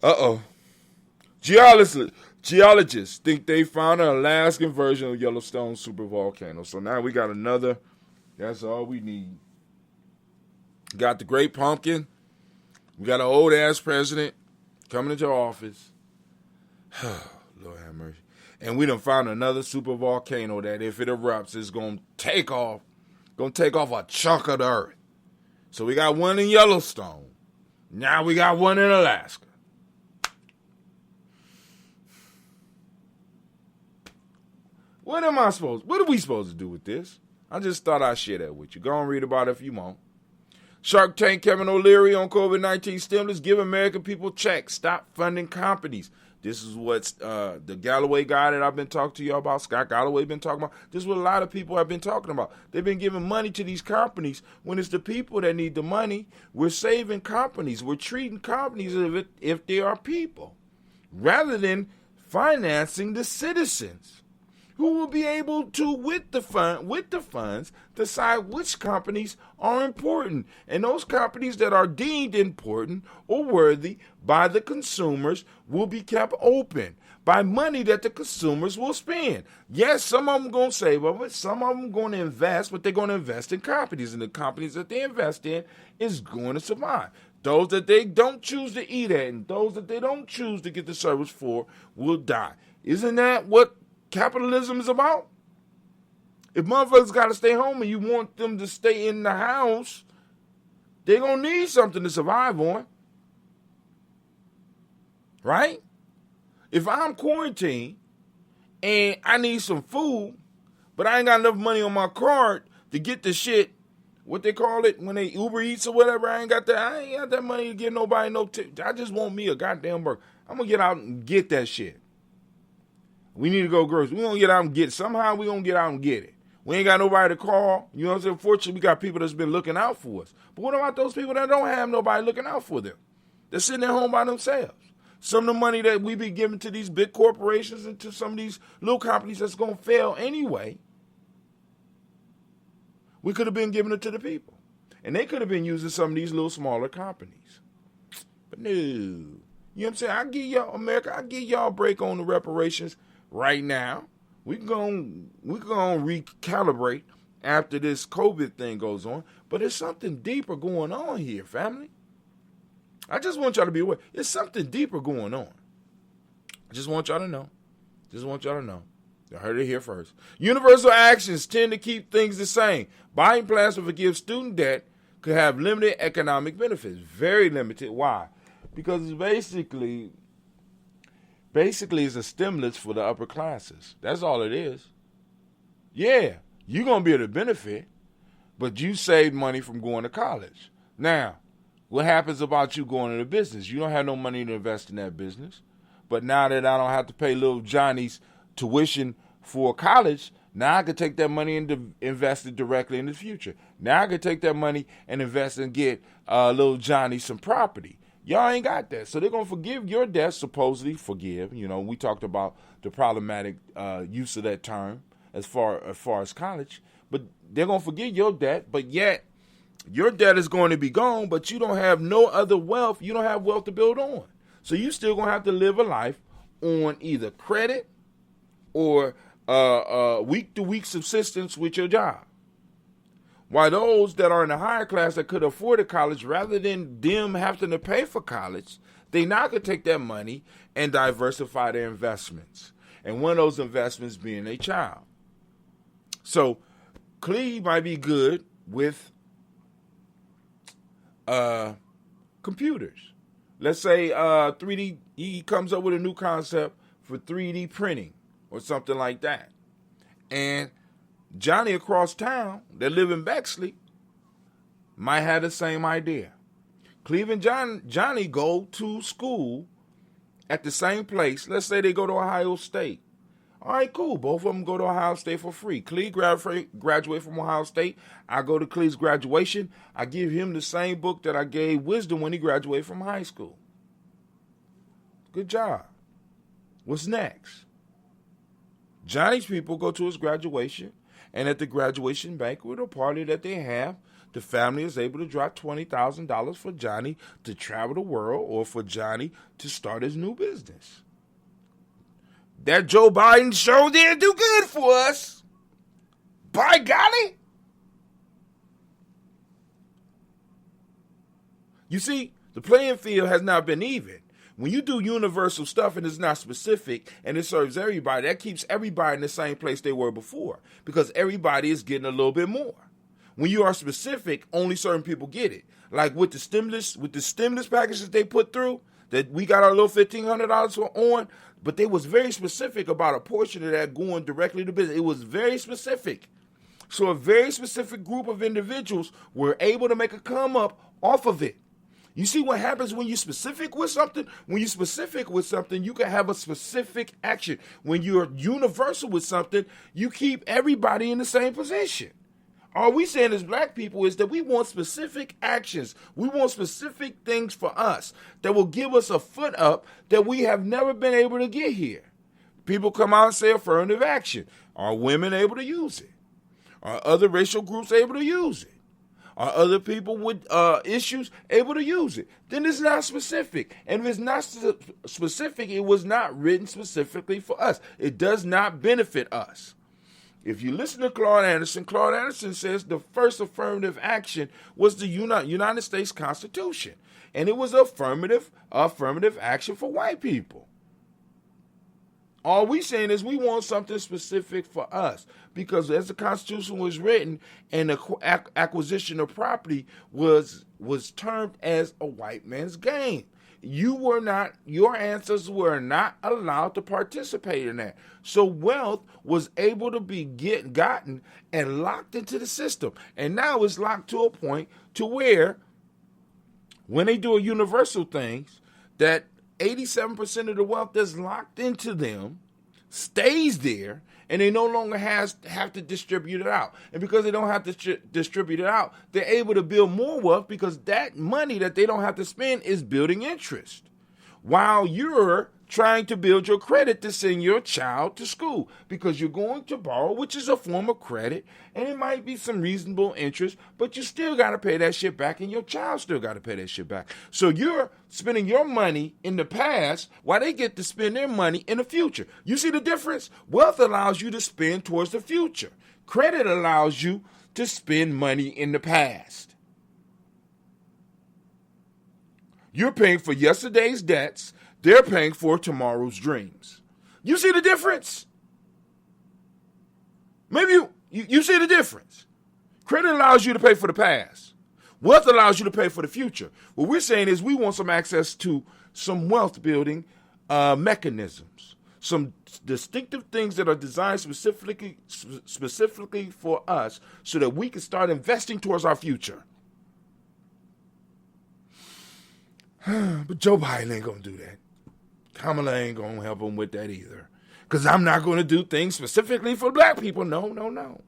Uh-oh. Geologists think they found an Alaskan version of Yellowstone supervolcano. So now we got another. That's all we need. Got the Great Pumpkin. We got an old-ass president coming into office. Lord have mercy. And we done found another supervolcano that if it erupts, is going to take off a chunk of the earth. So we got one in Yellowstone. Now we got one in Alaska. What are we supposed to do with this? I just thought I'd share that with you. Go and read about it if you want. Shark Tank Kevin O'Leary on COVID-19 stimulus. Give American people checks. Stop funding companies. This is what the Galloway guy that I've been talking to y'all about, Scott Galloway, been talking about. This is what a lot of people have been talking about. They've been giving money to these companies when it's the people that need the money. We're saving companies. We're treating companies as if they are people, rather than financing the citizens, who will be able to, with the funds, decide which companies are important. And those companies that are deemed important or worthy by the consumers will be kept open by money that the consumers will spend. Yes, some of them going to save of it, some of them going to invest, but they're going to invest in companies, and the companies that they invest in is going to survive. Those that they don't choose to eat at and those that they don't choose to get the service for will die. Isn't that what capitalism is about? If motherfuckers got to stay home and you want them to stay in the house, they're going to need something to survive on. Right? If I'm quarantined and I need some food, but I ain't got enough money on my card to get the shit, what they call it, when they Uber Eats or whatever, I ain't got that money to give nobody no tip. I just want me a goddamn burger. I'm going to get out and get that shit. We need to go grocery. We're going to get out and get it. Somehow we're going to get out and get it. We ain't got nobody to call. You know what I'm saying? Fortunately, we got people that's been looking out for us. But what about those people that don't have nobody looking out for them? They're sitting at home by themselves. Some of the money that we be giving to these big corporations and to some of these little companies that's going to fail anyway, we could have been giving it to the people. And they could have been using some of these little smaller companies. But no. You know what I'm saying? I give y'all, America, I give y'all a break on the reparations right now. We're going to recalibrate after this COVID thing goes on. But there's something deeper going on here, family. I just want y'all to be aware. There's something deeper going on. I just want y'all to know. You heard it here first. Universal actions tend to keep things the same. Buying plans to forgive student debt could have limited economic benefits. Very limited. Why? Because it's basically it's a stimulus for the upper classes. That's all it is. Yeah, you're going to be able to benefit, but you saved money from going to college. Now, What happens about you going into business? You don't have no money to invest in that business. But now that I don't have to pay little Johnny's tuition for college, now I can take that money and invest it directly in the future. Now I can take that money and invest and get little Johnny some property. Y'all ain't got that. So they're going to forgive your debt, supposedly forgive. You know, we talked about the problematic use of that term as far as college. But they're going to forgive your debt, but yet your debt is going to be gone, but you don't have no other wealth. You don't have wealth to build on. So you still going to have to live a life on either credit or week-to-week subsistence with your job. While those that are in the higher class that could afford a college, rather than them having to pay for college, they now could take that money and diversify their investments. And one of those investments being a child. So Cleve might be good with computers. Let's say 3D, he comes up with a new concept for 3D printing or something like that. And Johnny across town that live in Bexley might have the same idea. Cleve and Johnny go to school at the same place. Let's say they go to Ohio State. All right, cool. Both of them go to Ohio State for free. Cleve graduate from Ohio State. I go to Cleve's graduation. I give him the same book that I gave Wisdom when he graduated from high school. Good job. What's next? Johnny's people go to his graduation, and at the graduation banquet or party that they have, the family is able to drop $20,000 for Johnny to travel the world or for Johnny to start his new business. That Joe Biden show didn't do good for us. By golly. You see, the playing field has not been even. When you do universal stuff and it's not specific and it serves everybody, that keeps everybody in the same place they were before because everybody is getting a little bit more. When you are specific, only certain people get it. Like with the stimulus packages they put through, that we got our little $1,500 on, but they was very specific about a portion of that going directly to business. It was very specific. So a very specific group of individuals were able to make a come up off of it. You see what happens when you're specific with something? When you're specific with something, you can have a specific action. When you're universal with something, you keep everybody in the same position. All we saying as black people is that we want specific actions. We want specific things for us that will give us a foot up that we have never been able to get here. People come out and say affirmative action. Are women able to use it? Are other racial groups able to use it? Are other people with issues able to use it? Then it's not specific. And if it's not specific, it was not written specifically for us. It does not benefit us. If you listen to Claude Anderson says the first affirmative action was the United States Constitution. And it was affirmative action for white people. All we saying is we want something specific for us because as the Constitution was written and the acquisition of property was termed as a white man's game. Your ancestors were not allowed to participate in that. So wealth was able to be gotten and locked into the system. And now it's locked to a point to where when they do a universal things, that 87% of the wealth that's locked into them stays there, and they no longer have to distribute it out. And because they don't have to distribute it out, they're able to build more wealth because that money that they don't have to spend is building interest. While you're trying to build your credit to send your child to school because you're going to borrow, which is a form of credit, and it might be some reasonable interest, but you still got to pay that shit back, and your child still got to pay that shit back. So you're spending your money in the past while they get to spend their money in the future. You see the difference? Wealth allows you to spend towards the future. Credit allows you to spend money in the past. You're paying for yesterday's debts. They're paying for tomorrow's dreams. You see the difference? Maybe you see the difference. Credit allows you to pay for the past. Wealth allows you to pay for the future. What we're saying is we want some access to some wealth building mechanisms, some distinctive things that are designed specifically for us so that we can start investing towards our future. But Joe Biden ain't going to do that. Kamala ain't going to help him with that either. Because I'm not going to do things specifically for black people. No.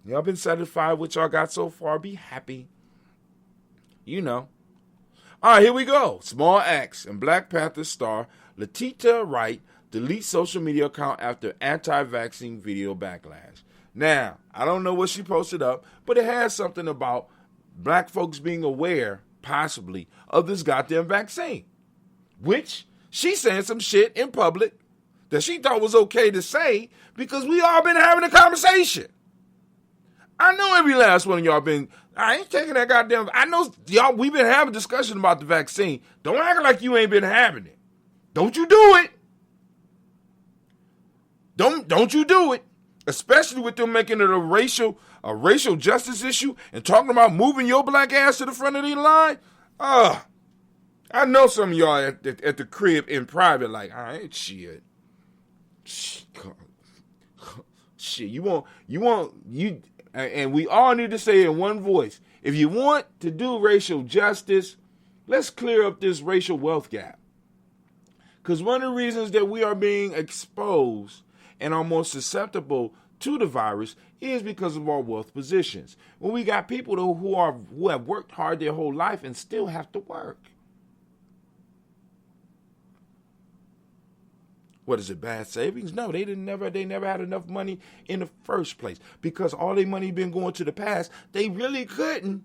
Y'all been satisfied with y'all got so far. Be happy. You know. All right, here we go. Small acts and Black Panther star Letitia Wright deletes social media account after anti-vaccine video backlash. Now, I don't know what she posted up, but it has something about black folks being aware, possibly, of this goddamn vaccine. Which, she's saying some shit in public that she thought was okay to say because we all been having a conversation. I know every last one of y'all I ain't taking that goddamn, I know y'all, we've been having a discussion about the vaccine. Don't act like you ain't been having it. Don't you do it. Don't you do it. Especially with them making it a racial justice issue and talking about moving your black ass to the front of the line. I know some of y'all at the crib in private like, all right, shit. And we all need to say in one voice, if you want to do racial justice, let's clear up this racial wealth gap. Because one of the reasons that we are being exposed and are more susceptible to the virus is because of our wealth positions. When we got people who have worked hard their whole life and still have to work. What is it, bad savings? No, they never had enough money in the first place because all their money been going to the past. They really couldn't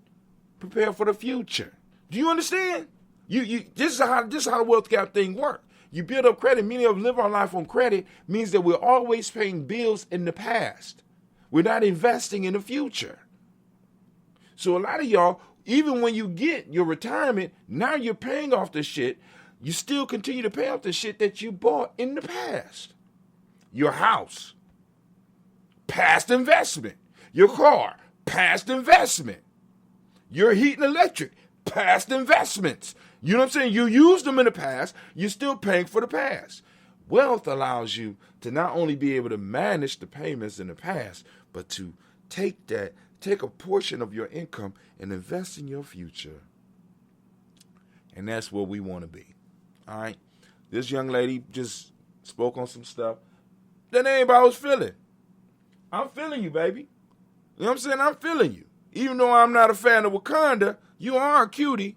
prepare for the future. Do you understand? This is how the wealth gap thing works. You build up credit. Many of us live our life on credit means that we're always paying bills in the past. We're not investing in the future. So a lot of y'all, even when you get your retirement, now you're paying off the shit. You still continue to pay off the shit that you bought in the past. Your house, past investment. Your car, past investment. Your heat and electric, past investments. You know what I'm saying? You used them in the past. You're still paying for the past. Wealth allows you to not only be able to manage the payments in the past, but to take a portion of your income and invest in your future. And that's where we want to be. All right? This young lady just spoke on some stuff that anybody was feeling. I'm feeling you, baby. You know what I'm saying? I'm feeling you. Even though I'm not a fan of Wakanda, you are a cutie.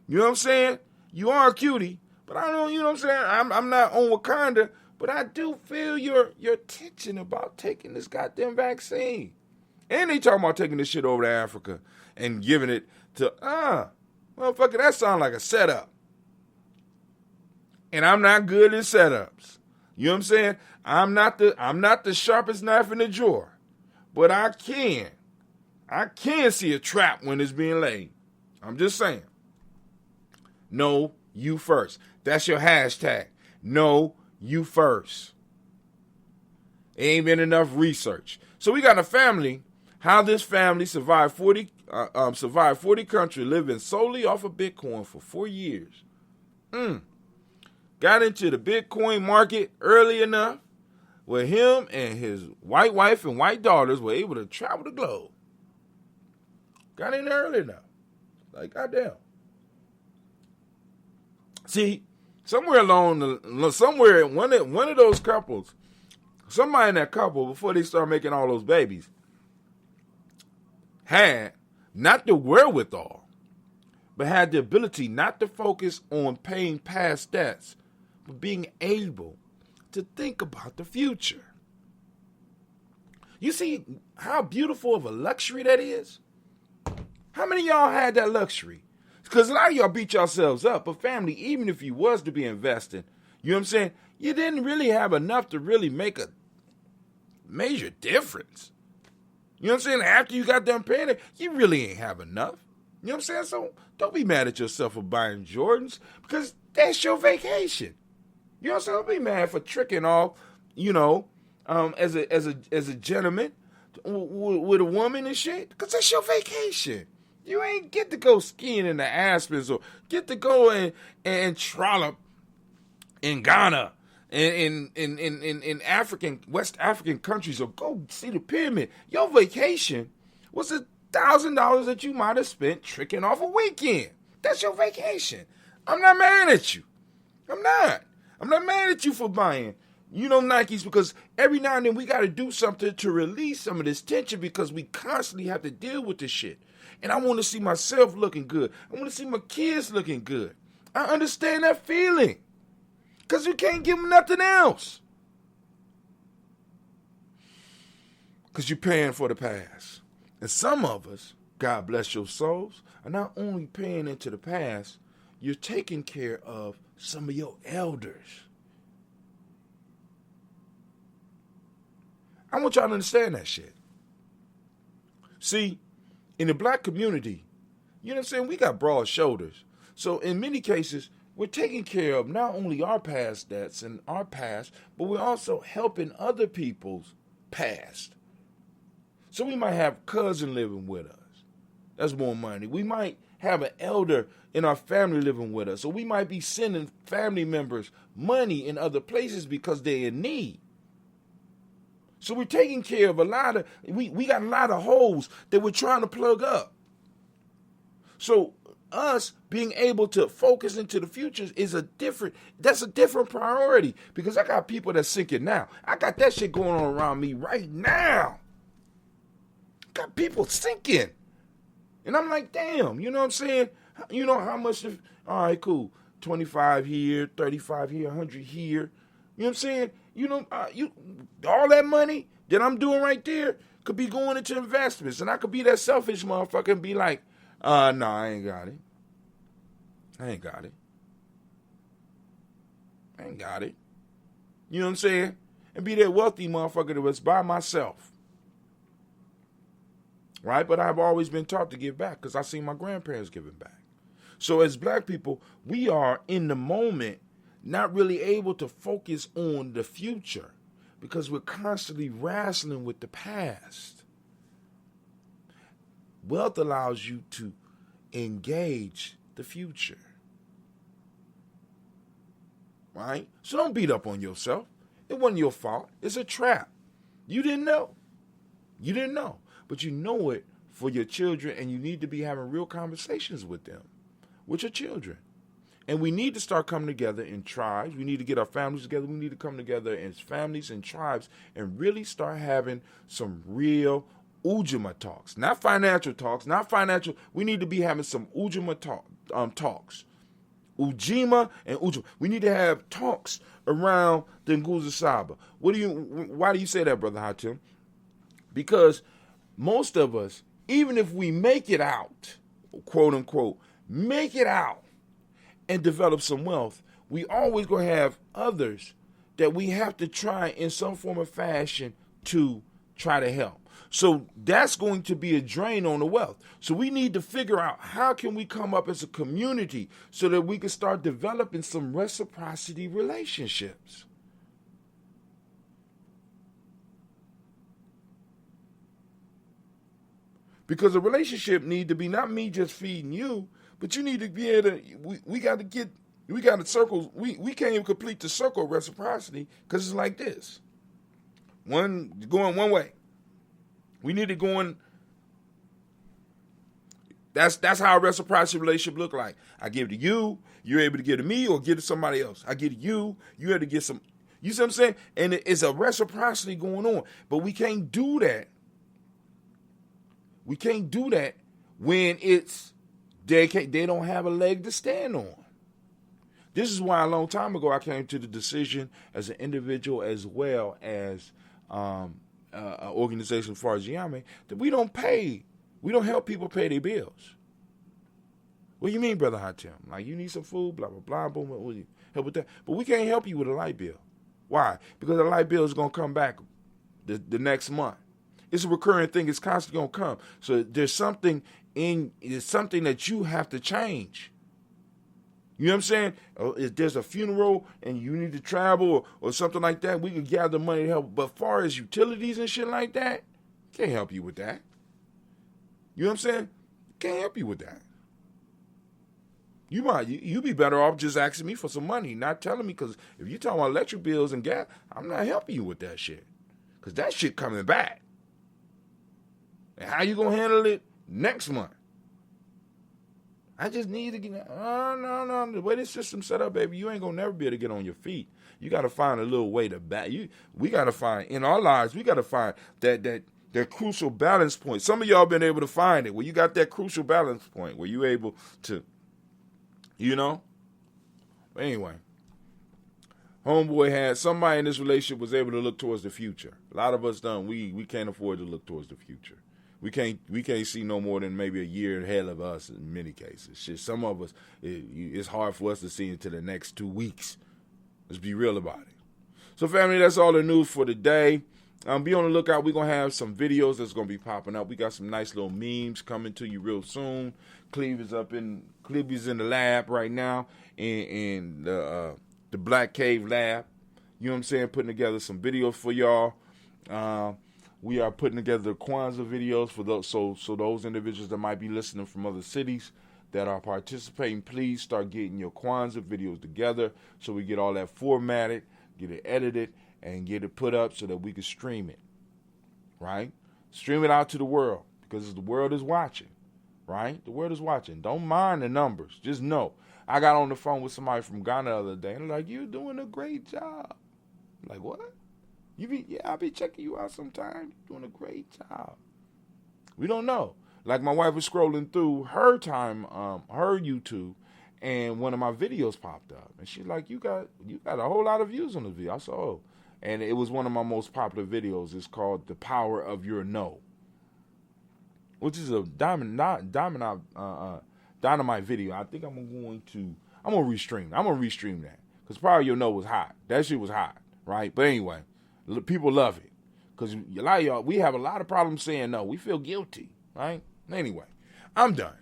You know what I'm saying? You are a cutie. But I don't, you know what I'm saying? I'm not on Wakanda, but I do feel your tension about taking this goddamn vaccine. And they talking about taking this shit over to Africa and giving it to, motherfucker, that sounds like a setup. And I'm not good at setups. You know what I'm saying? I'm not the sharpest knife in the drawer. But I can see a trap when it's being laid. I'm just saying. Know you first. That's your hashtag. Know you first. It ain't been enough research. So we got a family. How this family survived 40 countries, living solely off of Bitcoin for 4 years. Got into the Bitcoin market early enough where him and his white wife and white daughters were able to travel the globe. Got in there early enough. Like, goddamn. See, somewhere one of those couples, somebody in that couple, before they start making all those babies, had not the wherewithal, but had the ability not to focus on paying past debts, but being able to think about the future. You see how beautiful of a luxury that is? How many of y'all had that luxury? Because a lot of y'all beat yourselves up, but family, even if you was to be investing, you know what I'm saying, you didn't really have enough to really make a major difference. You know what I'm saying? After you got done paying it, you really ain't have enough. You know what I'm saying? So don't be mad at yourself for buying Jordans, because that's your vacation. You know what I'm saying? Don't be mad for tricking off, you know, as a gentleman with a woman and shit, because that's your vacation. You ain't get to go skiing in the Aspens or get to go and trollop in Ghana and in West African countries or go see the pyramid. Your vacation was $1,000 that you might have spent tricking off a weekend. That's your vacation. I'm not mad at you. I'm not mad at you for buying, Nikes, because every now and then we got to do something to release some of this tension because we constantly have to deal with this shit. And I want to see myself looking good. I want to see my kids looking good. I understand that feeling because you can't give them nothing else. Because you're paying for the past. And some of us, God bless your souls, are not only paying into the past, you're taking care of some of your elders. I want y'all to understand that shit. See, in the black community, you know what I'm saying, we got broad shoulders. So in many cases, we're taking care of not only our past debts and our past, but we're also helping other people's past. So we might have a cousin living with us. That's more money. We might have an elder in our family living with us. So we might be sending family members money in other places because they're in need. So we're taking care of we got a lot of holes that we're trying to plug up. So us being able to focus into the future that's a different priority because I got people that's sinking now. I got that shit going on around me right now. Got people sinking. And I'm like, damn, you know what I'm saying? You know how much, all right, cool. 25 here, 35 here, 100 here. You know what I'm saying? All that money that I'm doing right there could be going into investments. And I could be that selfish motherfucker and be like, no, I ain't got it. I ain't got it. You know what I'm saying? And be that wealthy motherfucker that was by myself. Right? But I've always been taught to give back because I seen my grandparents giving back. So as black people, we are in the moment not really able to focus on the future because we're constantly wrestling with the past. Wealth allows you to engage the future. Right? So don't beat up on yourself. It wasn't your fault. It's a trap. You didn't know. But you know it for your children, and you need to be having real conversations with them, with your children. And we need to start coming together in tribes. We need to get our families together. We need to come together as families and tribes and really start having some real Ujima talks. Not financial talks, We need to be having some Ujima talks. Ujima and Ujima. We need to have talks around the Nguzo Saba. Why do you say that, Brother Hatim? Because most of us, even if we make it out, quote unquote, make it out and develop some wealth, we always going to have others that we have to try in some form of fashion to try to help. So that's going to be a drain on the wealth. So we need to figure out how can we come up as a community so that we can start developing some reciprocity relationships. Because a relationship need to be not me just feeding you, but you need to be able to, we got to circle, we can't even complete the circle of reciprocity because it's like this. One going one way. We need to go in. That's how a reciprocity relationship look like. I give to you, you're able to give to me or give to somebody else. I give to you, you have to get some, you see what I'm saying? And it's a reciprocity going on. But we can't do that. We can't do that when they don't have a leg to stand on. This is why a long time ago I came to the decision as an individual as well as an organization as far as Gye-Nyame that we don't help people pay their bills. What do you mean, Brother Hatim? Like you need some food, blah, blah, blah, boom, will you help with that? But we can't help you with a light bill. Why? Because the light bill is going to come back the next month. It's a recurring thing. It's constantly going to come. So there's something that you have to change. You know what I'm saying? If there's a funeral and you need to travel or something like that, we can gather money to help. But as far as utilities and shit like that, can't help you with that. You know what I'm saying? Can't help you with that. You be better off just asking me for some money, not telling me, because if you're talking about electric bills and gas, I'm not helping you with that shit. Because that shit coming back. And how you going to handle it next month? I just need to get. No. The way this system's set up, baby, you ain't gonna never be able to get on your feet. You got to find a little way to back. We got to find in our lives. We got to find that crucial balance point. Some of y'all been able to find it where you got that crucial balance point where you able to, But anyway, homeboy had somebody in this relationship was able to look towards the future. A lot of us don't. We can't afford to look towards the future. We can't see no more than maybe a year ahead of us in many cases. Shit, some of us, it's hard for us to see into the next 2 weeks. Let's be real about it. So, family, that's all the news for today. Be on the lookout. We're going to have some videos that's going to be popping up. We got some nice little memes coming to you real soon. Cleavy's in the lab right now in the Black Cave lab. You know what I'm saying? Putting together some videos for y'all. We are putting together the Kwanzaa videos for those, so those individuals that might be listening from other cities that are participating, please start getting your Kwanzaa videos together so we get all that formatted, get it edited, and get it put up so that we can stream it, right? Stream it out to the world because the world is watching, right? The world is watching. Don't mind the numbers. Just know. I got on the phone with somebody from Ghana the other day, and they're like, you're doing a great job. I'm like, what? I'll be checking you out sometime. You're doing a great job. We don't know. Like my wife was scrolling through her YouTube, and one of my videos popped up, and she's like, "You got a whole lot of views on the video." I said, "Oh," and it was one of my most popular videos. It's called "The Power of Your No," which is a dynamite video. I think I'm gonna restream. I'm gonna restream that because "Power of Your No" was hot. That shit was hot, right? But anyway, people love it because a lot of y'all, we have a lot of problems saying no. We feel guilty, right? Anyway, I'm done.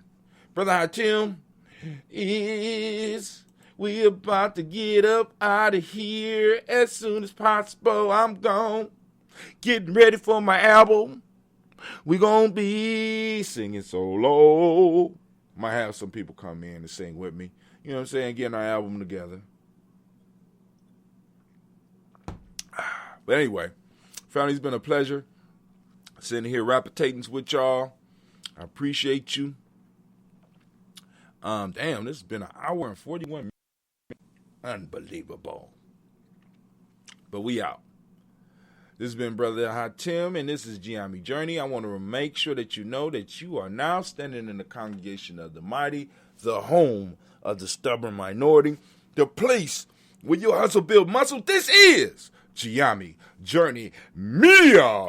Brother Hatim, we about to get up out of here as soon as possible. I'm gone. Getting ready for my album. We gonna be singing solo. Might have some people come in and sing with me. You know what I'm saying? Getting our album together. But anyway, family, it's been a pleasure sitting here rapitating with y'all. I appreciate you. Damn, this has been an hour and 41 minutes. Unbelievable. But we out. This has been Brother Hatim, and this is Gye-Nyame Journey. I want to make sure that you know that you are now standing in the congregation of the mighty, the home of the stubborn minority, the place where your hustle build muscle. This is Gye-Nyame Journey Media.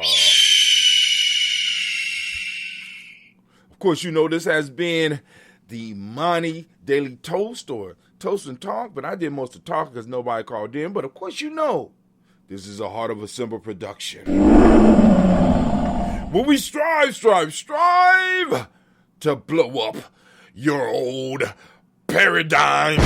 Of course, you know this has been the Imani Daily Toast or Toast and Talk, but I did most of the talk because nobody called in. But of course, you know this is a Heart of a Simple production. When we strive to blow up your old paradigm.